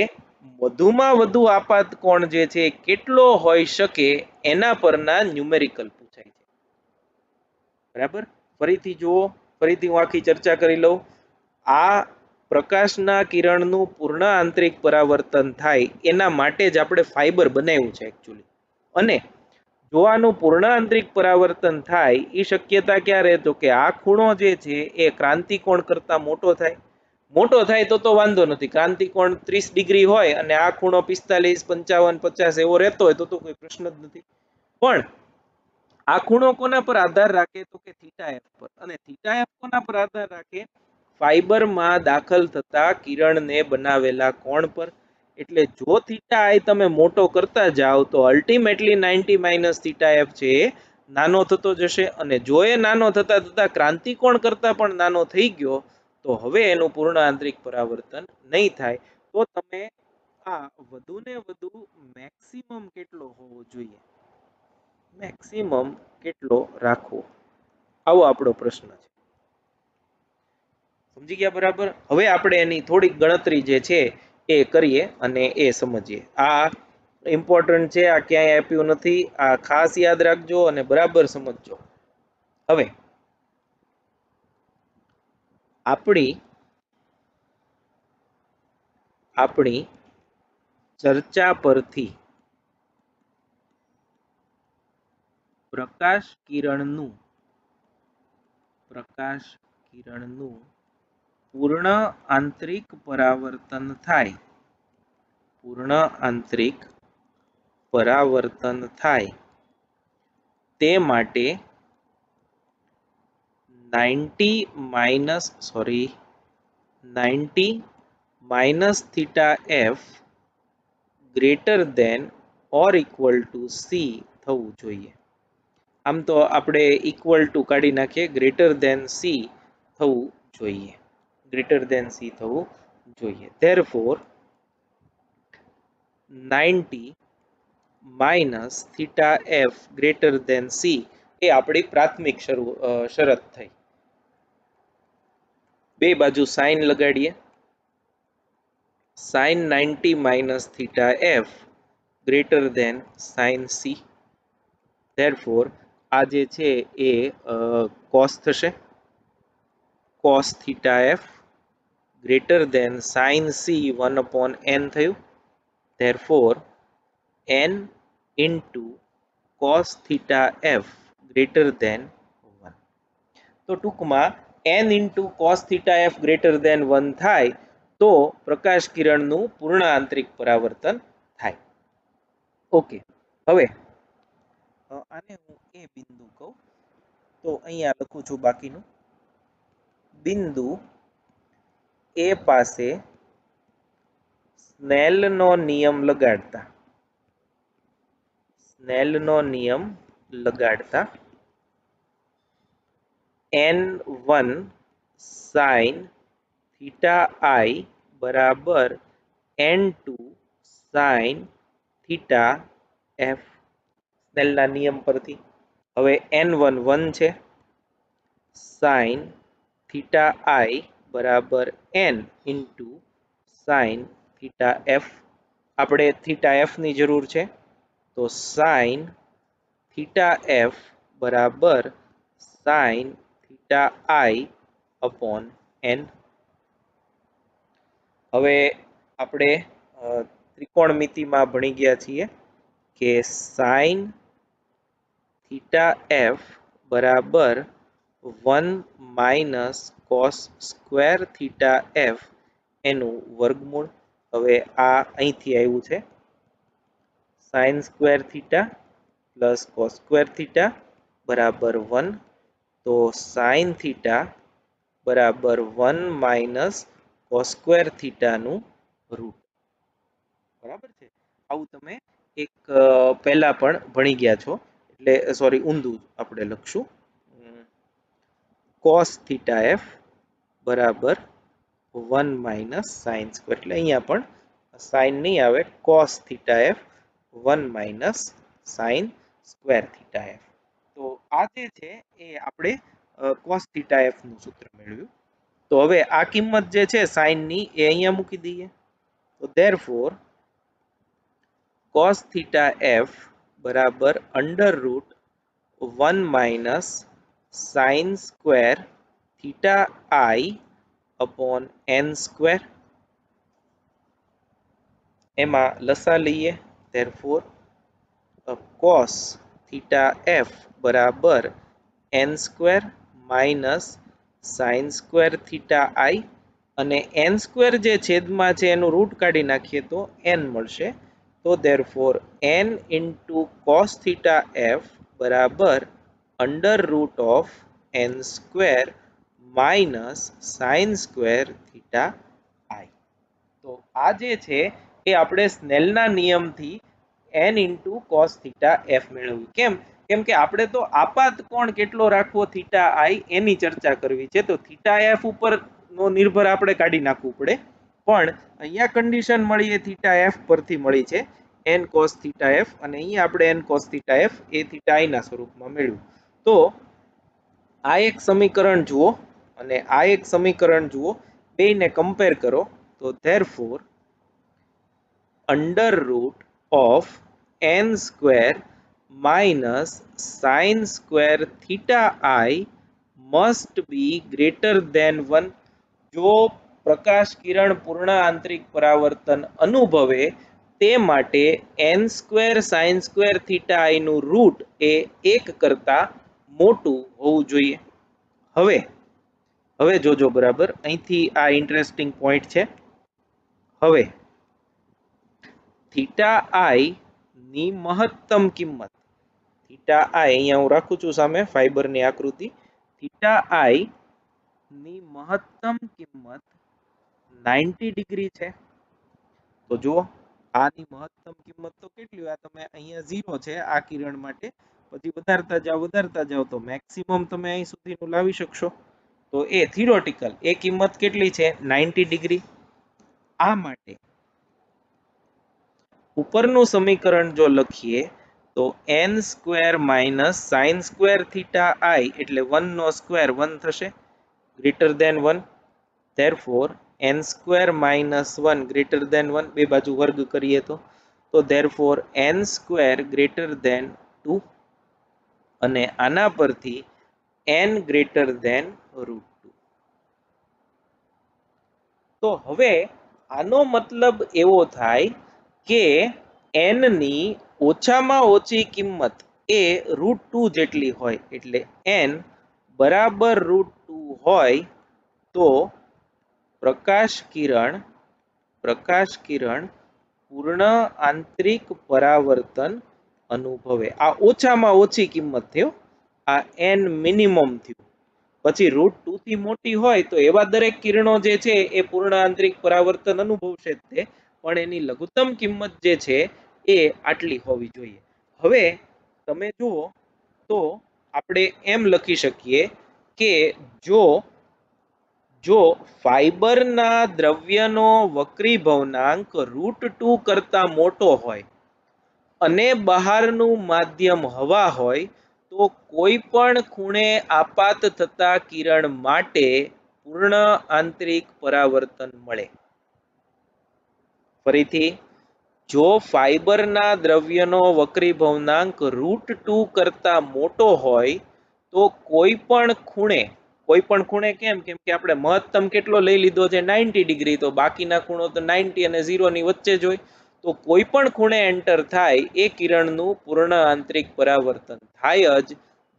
Speaker 1: વધુમાં વધુ આપાત કોણ જે છે કેટલો હોઈ શકે એના પરના ન્યુમેરિકલ પૂછાય છે. બરાબર? ફરીથી જુઓ, ફરીથી હું આખી ચર્ચા કરી લઉં. આ પ્રકાશના કિરણનું પૂર્ણ આંતરિક પરાવર્તન થાય એના માટે જ આપણે ફાઇબર બનાવ્યું છે એકચ્યુઅલી. અને જો આનું પૂર્ણ આંતરિક પરાવર્તન થાય એ શક્યતા ક્યારે? તો કે આ ખૂણો જે છે એ ક્રાંતિકોણ કરતા મોટો થાય. મોટો થાય તો વાંધો નથી. ક્રાંતિકોણ 30 ડિગ્રી હોય અને આ ખૂણો 45, 55, 50 એવો રહેતો હોય તો કોઈ પ્રશ્ન જ નથી. પણ આ ખૂણો કોના પર આધાર રાખે? તો કે થીટા એફ પર. અને થીટા એફ કોના પર આધાર રાખે? ફાઇબરમાં દાખલ થતા કિરણને બનાવેલા કોણ પર. એટલે જો થીટા આઈ તમે મોટો કરતા જાઓ તો અલ્ટિમેટલી 90 માઇનસ થીટા એફ છે નાનો થતો જશે. અને જો એ નાનો થતા થતા ક્રાંતિકોણ કરતા પણ નાનો થઈ ગયો તો હવે એનું પૂર્ણ આંતરિક પરાવર્તન નહીં થાય. તો તમે આ વધુ ને વધુ મેક્સિમમ કેટલો હોવો જોઈએ, મેક્સિમમ કેટલો રાખવો, આવો આપણો પ્રશ્ન છે. સમજી ગયા બરાબર? હવે આપણે એની થોડીક ગણતરી જે છે એ કરીએ અને એ સમજીએ. આ ઇમ્પોર્ટન્ટ છે, આ ક્યાંય આપ્યું નથી. આ ખાસ યાદ રાખજો અને બરાબર સમજજો. હવે આપણી ચર્ચા પરથી પ્રકાશ કિરણનું પૂર્ણ આંતરિક પરાવર્તન થાય, પૂર્ણ આંતરિક પરાવર્તન થાય તે માટે 90 minus minus theta F greater then or equal to C થવું જોઈએ. આમ તો આપણે ઇક્વલ ટુ કાઢી નાખીએ, ગ્રેટર દેન સી થવું જોઈએ, ગ્રેટર દેન સી થવું જોઈએ. Therefore 90 minus theta F greater than C એ આપણી પ્રાથમિક શરત થઈ. બે બાજુ સાઇન લગાડીએ. Sine 90 minus theta F greater than sine C. Therefore આ જે છે એ કોસ થશે. Cos theta F greater than sine C 1/n થયું. Therefore n into cos theta F greater than 1. તો ટૂંકમાં n into cos theta F greater than 1 થાય તો પ્રકાશ કિરણનું પૂર્ણ આંતરિક પરાવર્તન થાય. ઓકે, હવે આને હું એ બિંદુ કહું તો અહીંયા લખું છું બાકીનું. બિંદુ એ પાસે સ્નેલનો નિયમ લગાડતા n1 સાઇન થીટા આઈ બરાબર n2 સાઇન થીટા એફ, સ્નેલના નિયમ પરથી. હવે n1 1 છે, સાઇન થીટા આઈ બરાબર n into sine theta F. આપણે થીટા એફની જરૂર છે, તો સાઇન થીટા એફ બરાબર sine theta I upon n. હવે આપણે ત્રિકોણમિતિમાં ભણી ગયા છીએ કે સાઇન થીટા એફ બરાબર 1 minus cos square theta F એનું વર્ગમૂળ. હવે આ અહીંથી આવ્યું છે, sign square theta plus cos square theta બરાબર 1. તો સાઇન થીટા બરાબર 1 માઇનસ કોસ સ્ક્વેર થીટાનું રૂટ. બરાબર છે. આવું તમે એક પહેલા પણ ભણી ગયા છો, એટલે સોરી ઊંધું આપણે લખશું. કોસ થીટા એફ બરાબર 1 માઇનસ સાઇન સ્ક્વેર, એટલે અહીંયા પણ સાઇન નહીં આવે, cos theta F 1 minus sine square theta F. તો આ જે છે એ આપણે કોસ થીટા એફ નું સૂત્ર મેળવ્યું. તો હવે આ કિંમત જે છે સાઇન ની એ અહીંયા મૂકી દઈએ. તો ધેરફોર કોસ થીટા એફ બરાબર under route 1 minus sine square theta આઈ અપોન n સ્ક્વેર. એમાં લસા લઈએ. ધેરફોર કોસ થીટા એફ બરાબર n square minus sine square theta આઈ, અને n સ્ક્વેર જે છેદમાં છે એનું રૂટ કાઢી નાખીએ તો n મળશે. તો therefore n into cos theta F બરાબર under root of n square minus sine square theta I. તો આ જે છે એ આપણે સ્નેલના નિયમથી n into cos theta F મેળવ્યું. કેમ કે આપણે તો આપાત કોણ કેટલો રાખવો થીટા આઈ એની ચર્ચા કરવી છે. તો થીટા એફ ઉપર નો નિર્ભર આપણે કાઢી નાખવું પડે, પણ અહીંયા કન્ડિશન મળી એ થીટા એફ પરથી મળી છે n cos થીટા એફ, અને અહીંયા આપણે n cos theta F A theta I ના સ્વરૂપમાં મેળવ્યું. તો આ એક સમીકરણ જુઓ અને આ એક સમીકરણ જુઓ, બેયને કમ્પેર કરો. તો therefore under root of n square minus sine square theta I must B greater than 1. જો પ્રકાશ કિરણ પૂર્ણ આંતરિક પરાવર્તન અનુભવે તે માટે n square sign square theta આઈ નું રૂટ એ 1 કરતા મોટું હોવું જોઈએ. હવે જોજો બરાબર, અહીંથી આ ઇન્ટરેસ્ટિંગ પોઈન્ટ છે. હવે થીટા આઈ ની મહત્તમ કિંમત, થીટા આઈ અહીંયા હું રાખું છું સામે ફાઈબરની આકૃતિ, થીટા આઈ ની મહત્તમ કિંમત 90 ડિગ્રી છે. તો જો આની મહત્તમ કિંમત તો કેટલી હોય? આ તમે અહીંયા 0 છે આ કિરણ માટે, પછી વધારતા જાઓ તો મેક્સિમમ તમે અહીં સુધીનું લાવી શકશો. તો એ થિયોરેટિકલ એ કિંમત કેટલી છે? 90 ડિગ્રી. આ માટે ઉપરનું સમીકરણ જો લખીએ તો n square minus sine square theta i એટલે 1 નો સ્ક્વેર 1 થશે, greater than 1. therefore n square minus 1 greater than 1, બે બાજુ વર્ગ કરીએ તો therefore n square greater than 2, અને આના પરથી n ગ્રેટર ધેન રૂટ 2. તો હવે આનો મતલબ એવો થાય કે n ની ઓછામાં ઓછી કિંમત એ રૂટ 2 જેટલી હોય, એટલે n બરાબર રૂટ 2 હોય તો પ્રકાશ કિરણ પૂર્ણ આંતરિક પરાવર્તન અનુભવે. આ ઓછામાં ઓછી કિંમત થયો, આ n મિનિમમ થયું. પછી રૂટ 2 થી મોટી હોય તો એવા દરેક કિરણો જે છે એ પૂર્ણ આંતરિક પરાવર્તન અનુભવશે જ તે, પણ એની લઘુત્તમ કિંમત જે છે એ આટલી હોવી જોઈએ. હવે તમે જુઓ તો આપણે એમ લખી શકીએ કે જો ફાઈબરના દ્રવ્યનો વક્રીભવનાંક રૂટ 2 કરતા મોટો હોય અને બહારનું માધ્યમ હવા હોય તો કોઈ પણ ખૂણે આપાત થતા કિરણ માટે પૂર્ણ આંતરિક પરાવર્તન મળે. ફરીથી, જો ફાઈબરના દ્રવ્યનો વક્રીભવનાંક રૂટ 2 કરતા મોટો હોય તો કોઈ પણ ખૂણે કેમ કે આપણે મહત્તમ કેટલો લઈ લીધો છે 90 ડિગ્રી, તો બાકીના ખૂણો તો 90 અને 0 ની વચ્ચે જ હોય. તો કોઈ પણ ખૂણે એન્ટર થાય એ કિરણનું પૂર્ણ આંતરિક પરાવર્તન થાય જ,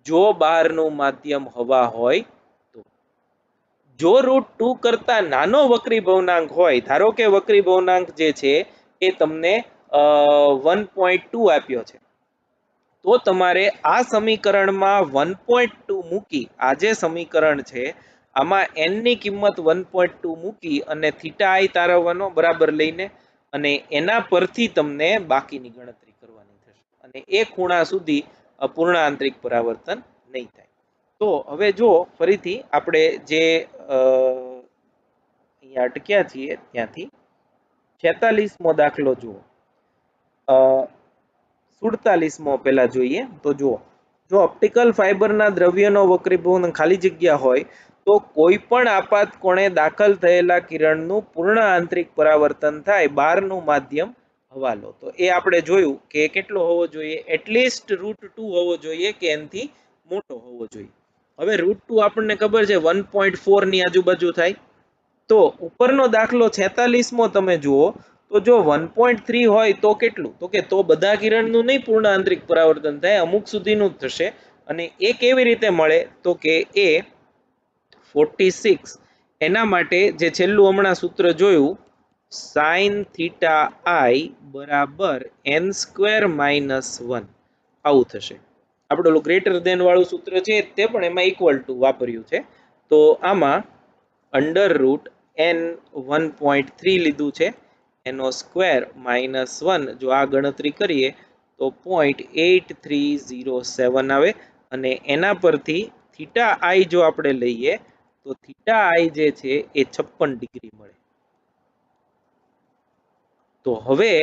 Speaker 1: જો બહારનું માધ્યમ હવા હોય તો. જો રૂટ 2 કરતા નાનો વક્રીભવનાંક હોય, ધારો કે વક્રીભવનાંક જે છે એ તમને 1.2 આપ્યો છે, તો તમારે આ સમીકરણમાં 1.2 મૂકી, આ જે સમીકરણ છે આમાં n ની કિંમત 1.2 મૂકી અને થીટા આઈ તારવવાનો બરાબર લઈને, અને એના પરથી તમને બાકીની ગણતરી કરવાની થશે, અને એ ખૂણા સુધી પૂર્ણ આંતરિક પરાવર્તન નહીં થાય. તો હવે જો ફરીથી આપણે જે અહીંયા અટક્યા છીએ ત્યાંથી 46મો દાખલો જુઓ. 47મો પહેલા જોઈએ તો જુઓ, જો ઓપ્ટિકલ ફાઇબરના દ્રવ્યનો વક્રીભવન ખાલી જગ્યા હોય તો કોઈ પણ આપાત કોણે દાખલ થયેલા કિરણનું પૂર્ણ આંતરિક પરાવર્તન થાય, બહારનું માધ્યમ હવા લો. તો એ આપણે જોયું કે કેટલો હોવો જોઈએ? એટલીસ્ટ રૂટ 2 હોવો જોઈએ કે એનથી મોટો હોવો જોઈએ. હવે રૂટ 2 આપણને ખબર છે 1.4 ની આજુબાજુ થાય. તો ઉપરનો દાખલો 46મો તમે જુઓ તો જો 1.3 હોય તો કેટલું? તો કે તો બધા કિરણનું નહીં પૂર્ણ આંતરિક પરાવર્તન થાય, અમુક સુધીનું જ થશે. અને એ કેવી રીતે મળે? તો કે એ 46, એના માટે જે છેલ્લું હમણાં સૂત્ર જોયું, સાઇન થીટા આઈ બરાબર n સ્ક્વેર માઇનસ 1, આવું થશે. આપણે ઓલું ગ્રેટર ધેન વાળું સૂત્ર છે તે પણ એમાં ઇક્વલ ટુ વાપર્યું છે. તો આમાં અંડર રૂટ n 1.3 લીધું છે, એનો સ્ક્વેર માઇનસ 1, જો આ ગણતરી કરીએ તો 0.8307 આવે, અને એના પરથી થીટા આઈ જો આપણે લઈએ તો થીટા આઈ જે છે એ 56 ડિગ્રી મળે. તો હવે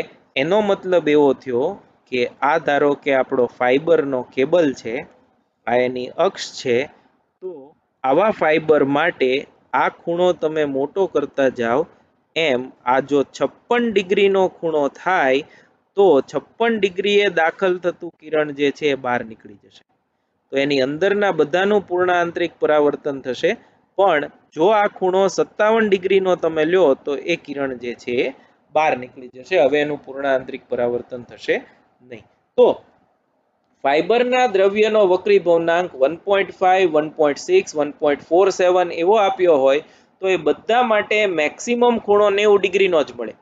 Speaker 1: એનો મતલબ એવો થયો કે આ ધારો કે આપણો ફાઈબરનો કેબલ છે, આ એની અક્ષ છે, તો આવા ફાઈબર માટે આ ખૂણો તમે મોટો કરતા જાઓ એમ આ જો 56 ડિગ્રીનો ખૂણો થાય તો 56 ડિગ્રીએ દાખલ થતું કિરણ જે છે એ બહાર નીકળી જશે. તો એની અંદરના બધાનું પૂર્ણ આંતરિક પરાવર્તન થશે, પણ જો આ ખૂણો 57 ડિગ્રીનો તમે લ્યો તો એ કિરણ જે છે એ બહાર નીકળી જશે, હવે એનું પૂર્ણ આંતરિક પરાવર્તન થશે નહીં. તો ફાઈબરના દ્રવ્યનો વક્રીભવનાંક 1.5, 1.6, 1.47 એવો આપ્યો હોય તો એ બધા માટે મેક્સિમમ ખૂણો 90 ડિગ્રીનો જ મળે.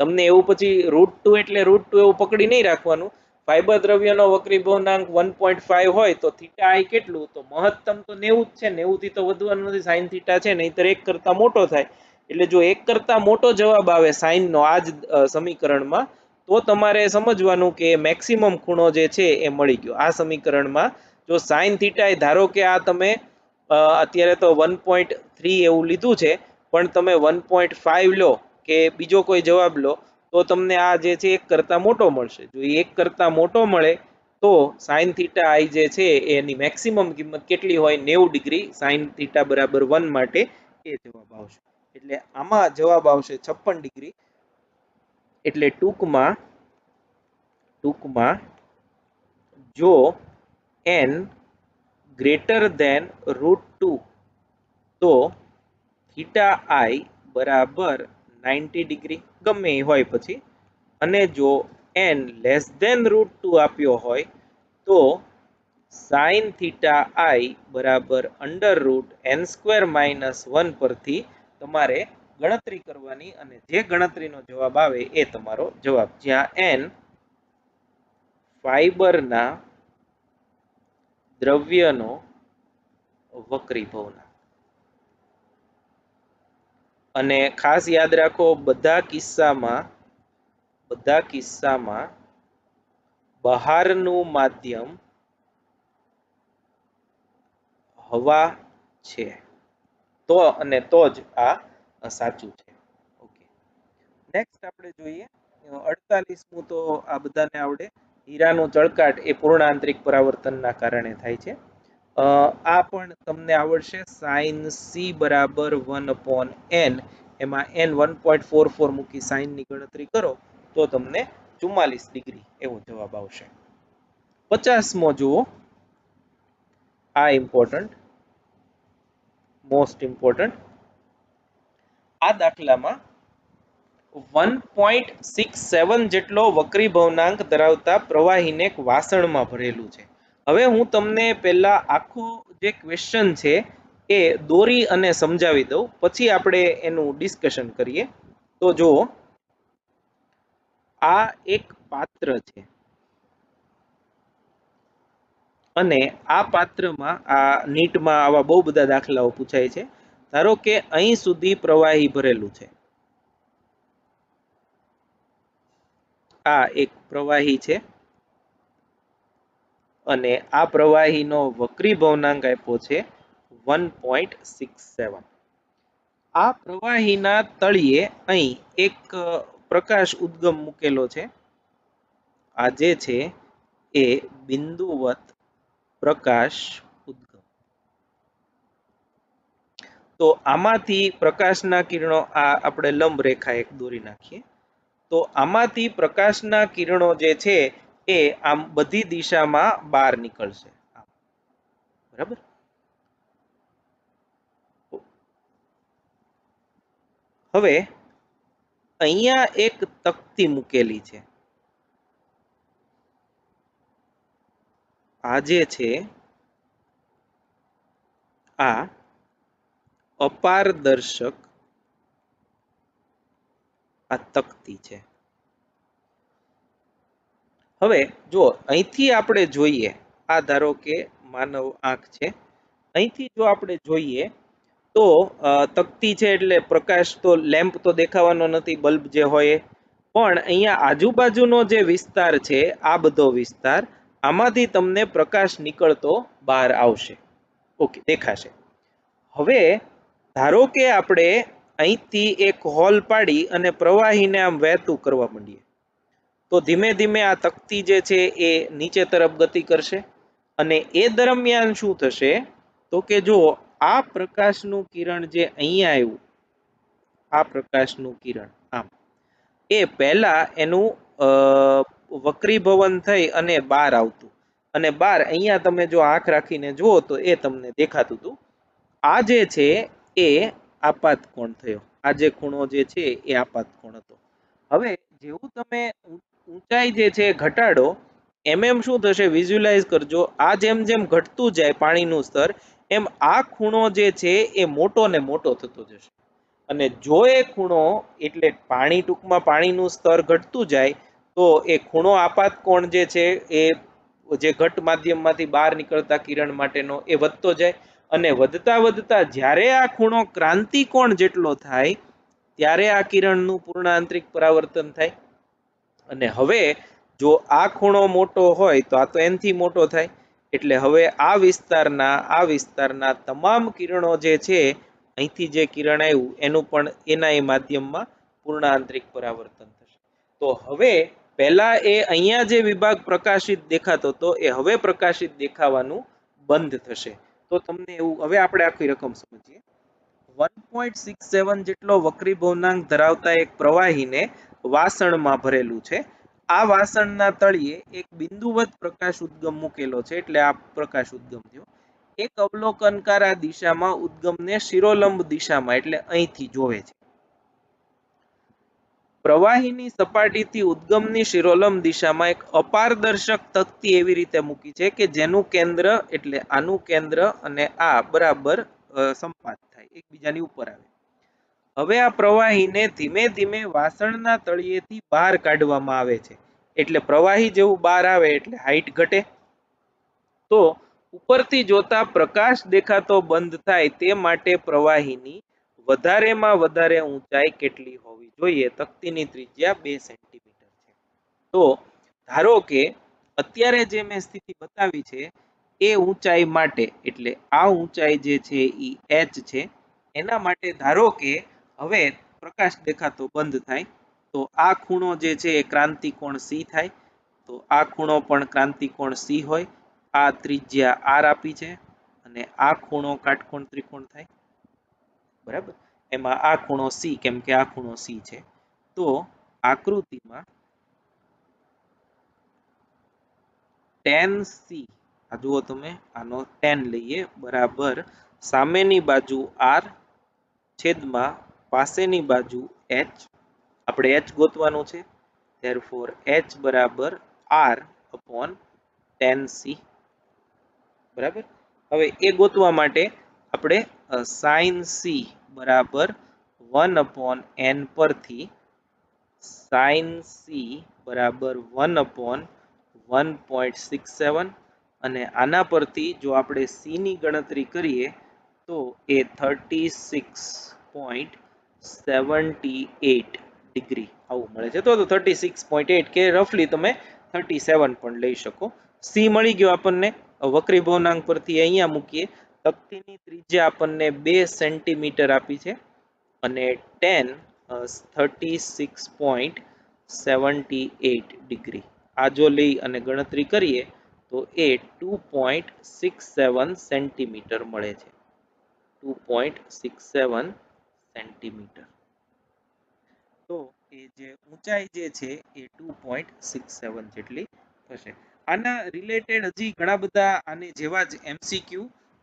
Speaker 1: તમને એવું પછી રૂટ 2 એટલે રૂટ 2 એવું પકડી નહીં રાખવાનું. ફાઈબર દ્રવ્યનો વક્રીભવનાંક 1.5 હોય તો થીટા આઈ કેટલું? તો મહત્તમ તો 90 જ છે, 90 થી તો વધવાનું નથી, સાઇન થીટા છે નહીંતર 1 કરતા મોટો થાય, એટલે જો 1 કરતા મોટો જવાબ આવે સાઈન નો આ જ સમીકરણમાં તો તમારે સમજવાનું કે મેક્સિમમ ખૂણો જે છે એ મળી ગયો આ સમીકરણમાં જો સાઈન થીટા ધારો કે આ તમે અત્યારે તો 1.3 એવું લીધું છે પણ તમે 1.5 લો કે બીજો કોઈ જવાબ લો તો તમને આ જે છે 1 કરતા મોટો મળશે જો 1 કરતા મોટો મળે તો સાઈન થીટા આઈ જે છે એની મેક્સિમમ કિંમત કેટલી હોય 90 ડિગ્રી સાઈન થીટા બરાબર 1 માટે એ જવાબ આવશે એટલે આમાં જવાબ આવશે 56 ડિગ્રી એટલે ટૂંકમાં જો n ગ્રેટર ધેન √2 તો થીટા આઈ બરાબર 90 ડિગ્રી ગમે એ હોય પછી અને જો n લેસ ધેન √2 આપ્યો હોય તો સાઈન થીટા આઈ બરાબર √n² - 1 પરથી તમારે ગણતરી કરવાની અને જે ગણતરીનો જવાબ આવે એ તમારો જવાબ જ્યાં n ફાઈબરના દ્રવ્યનો વક્રીભવનાંક અને ખાસ યાદ રાખો બધા કિસ્સામાં બહારનું માધ્યમ હવા છે તો જ આ સાચું છે ઓકે નેક્સ્ટ આપણે જોઈએ 48મું તો આ બધાને આવડે હીરાનું ચળકાટ એ પૂર્ણ આંતરિક પરાવર્તનના કારણે થાય છે આ પણ તમને આવડશે સાઇન સી બરાબર 1/n એમાં n 1.44 મૂકી સાઇનની ગણતરી કરો તો તમને 44 ડિગ્રી એવો જવાબ આવશે 50મો જુઓ આ મોસ્ટ ઇમ્પોર્ટન્ટ આ દાખલામાં 1.67 જેટલો વક્રીભવનાંક ધરાવતા પ્રવાહીને એક વાસણમાં ભરેલું છે હવે હું તમને પહેલા આખો જે ક્વેશ્ચન છે એ દોરી અને સમજાવી દઉં પછી આપણે એનું ડિસ્કશન કરીએ તો જો આ એક પાત્ર છે અને આ પાત્રમાં આ નીટમાં આવા બહુ બધા દાખલાઓ પૂછાય છે ધારો કે અહીં સુધી પ્રવાહી ભરેલું છે આ એક પ્રવાહી છે અને આ પ્રવાહીનો વક્રીભવનાંક આપ્યો છે 1.67 આ પ્રવાહીના તળિયે અહીં એક પ્રકાશ ઉદ્ગમ મૂકેલો છે આ જે છે એ બિંદુવત પ્રકાશ ઉદ્ગમ તો આમાંથી પ્રકાશના કિરણો આ આપણે લંબ રેખા એક દોરી નાખીએ તો આમાંથી પ્રકાશના કિરણો જે છે એ આમ બધી દિશામાં બહાર નીકળશે બરાબર હવે અહીંયા એક તકતી મૂકેલી છે આ જે છે આ અપારદર્શક આ તકતી છે હવે જો અહીંથી આપણે જોઈએ આ ધારો કે માનવ આંખ છે અહીંથી જો આપણે જોઈએ તો તકતી છે એટલે પ્રકાશ તો લેમ્પ તો દેખાવાનો નથી બલ્બ જે હોય પણ અહીંયા આજુબાજુનો જે વિસ્તાર છે આ બધો વિસ્તાર આમાંથી તમને પ્રકાશ નીકળતો બહાર આવશે ઓકે દેખાશે હવે ધારો કે આપણે અહીંથી એક હોલ પાડી અને પ્રવાહીને આમ વહેતું કરવા માંડીએ તો ધીમે ધીમે આ તકતી જે છે એ નીચે તરફ ગતિ કરશે અને એ દરમિયાન શું થશે તો કે જો આ પ્રકાશનું કિરણ જે અહીંયા આવ્યું આ પ્રકાશનું કિરણ આમ એ પહેલા એનું વક્રીભવન થઈ અને બહાર આવતું અને બહાર અહીંયા તમે જો આંખ રાખીને જુઓ તો એ તમને દેખાતું હતું આ જે છે એ આપાત કોણ થયો આ જે ખૂણો જે છે એ આપાત કોણ હતો હવે જેવું તમે ઊંચાઈ જે છે ઘટાડો એમ શું થશે વિઝ્યુલાઇઝ કરજો આ જેમ જેમ ઘટતું જાય પાણીનું સ્તર એમ આ ખૂણો જે છે એ મોટો ને મોટો થતો જશે અને જો એ ખૂણો એટલે પાણી ટૂંકમાં પાણીનું સ્તર ઘટતું જાય તો એ ખૂણો આપાત કોણ જે છે એ જે ઘટ માધ્યમમાંથી બહાર નીકળતા કિરણ માટેનો એ વધતો જાય અને વધતા વધતા જ્યારે આ ખૂણો ક્રાંતિકોણ જેટલો થાય ત્યારે આ કિરણનું પૂર્ણ આંતરિક પરાવર્તન થાય. અને હવે જો આ ખૂણો મોટો હોય તો આ તો એનથી મોટો થાય, એટલે હવે આ વિસ્તારના તમામ કિરણો જે છે, અહીંથી જે કિરણ આવ્યું એનું પણ એના એ માધ્યમમાં પૂર્ણ આંતરિક પરાવર્તન થશે. તો હવે પહેલા એ અહીંયા જે વિભાગ પ્રકાશિત દેખાતો હતો એ હવે પ્રકાશિત દેખાવાનું બંધ થશે. તો તમને એવું, હવે આપણે આખી રકમ સમજીએ. 1.67 જેટલો વક્રીભવનાંક ધરાવતા એક પ્રવાહીને વાસણમાં ભરેલું છે. આ વાસણના તળિયે એક બિંદુવત પ્રકાશ ઉદ્ગમ મૂકેલો છે, એટલે આ પ્રકાશ ઉદ્ગમ થયો. એક અવલોકનકાર આ દિશામાં ઉદ્ગમને શિરોલંબ દિશામાં એટલે અહીંથી જોવે છે. પ્રવાહીની સપાટીથી ઉદ્ગમની શિરોલંબ દિશામાં એક અપારદર્શક તકતી એવી રીતે મૂકી છે કે જેનું કેન્દ્ર એટલે આનું કેન્દ્ર અને આ બરાબર સંપાત થાય, એકબીજાની ઉપર આવે. હવે આ પ્રવાહીને ધીમે ધીમે વાસણના તળિયેથી બહાર કાઢવામાં આવે છે, એટલે પ્રવાહી જેવું બહાર આવે એટલે હાઈટ ઘટે. તો ઉપરથી જોતા પ્રકાશ દેખાતો બંધ થાય તે માટે પ્રવાહીની વધારેમાં વધારે ઊંચાઈ કેટલી હોવી જોઈએ? તકતીની ત્રિજ્યા 2 સેન્ટીમીટર છે. તો ધારો કે અત્યારે જે મેં સ્થિતિ બતાવી છે એ ઊંચાઈ માટે, એટલે આ ઊંચાઈ જે છે એ h છે, એના માટે ધારો કે હવે પ્રકાશ દેખાતો બંધ થાય તો આ ખૂણો જે છે એ ક્રાંતિકોણ C થાય. તો આ ખૂણો પણ ક્રાંતિકોણ C હોય. આ ત્રિજ્યા r આપી છે અને આ ખૂણો કાટકોણ ત્રિકોણ થાય, બરાબર. એમાં આ ખૂણો C, કેમ કે આ ખૂણો C છે. તો આકૃતિમાં tan C, આ જુઓ તમે, આનો tan લઈએ, બરાબર સામેની બાજુ r છેદમાં પાસેની બાજુ h. આપણે h ગોતવાનું છે, therefore h બરાબર r upon tan C, બરાબર. હવે એ ગોતવા માટે આપણે sin C બરાબર 1 upon n પરથી sin C બરાબર 1 upon 1.67 અને આના પરથી જો આપણે C ની ગણતરી કરીએ તો એ 36.78 ડિગ્રી આવું મળે છે. તો 36.8 કે રફલી તમે 37 પણ લઈ શકો. C મળી ગયો આપણને. વક્રીભવનાંક પરથી અહીંયા મૂકીએ. તકતીની ત્રિજ્યા આપણને 2 સેન્ટીમીટર આપી છે અને tan 36.78 ડિગ્રી. આ જો લઈ અને ગણતરી કરીએ તો એ 2.67 સેન્ટીમીટર મળે છે. 2.67 સેન્ટીમીટર. તો એ જે ઊંચાઈ જે છે એ 2.67 જેટલી થશે. આના રિલેટેડ હજી ઘણા બધા આને જેવા જ MCQ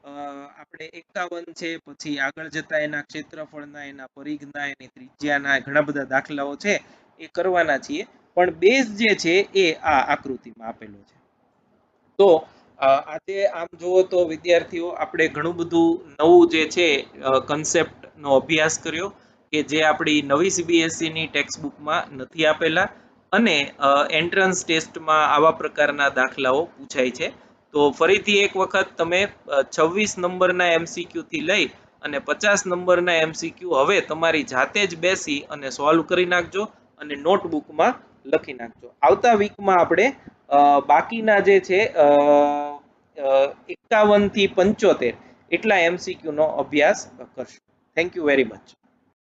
Speaker 1: આપણે 51 છે, પછી આગળ જતા એના ક્ષેત્રફળના, એના પરિઘના, એની ત્રિજ્યાના ઘણા બધા દાખલાઓ છે એ કરવાના છીએ, પણ બેઝ જે છે એ આ આકૃતિમાં આપેલો છે. તો આજે આમ જુઓ તો વિદ્યાર્થીઓ આપણે ઘણું બધું નવું જે છે કન્સેપ્ટનો અભ્યાસ કર્યો કે જે આપણી નવી CBSE ની ટેક્સ્ટબુકમાં નથી આપેલા, અને એન્ટ્રન્સ ટેસ્ટમાં આવા પ્રકારના દાખલાઓ પૂછાય છે. તો ફરીથી એક વખત તમે 26 નંબરના MCQ થી લઈ અને 50 નંબરના MCQ હવે તમારી જાતે જ બેસી અને સોલ્વ કરી નાખજો અને નોટબુકમાં લખી નાખજો. આવતા વીકમાં આપણે બાકીના જે છે 51 થી 75 એટલા MCQ નો અભ્યાસ કરશું. Thank you very much.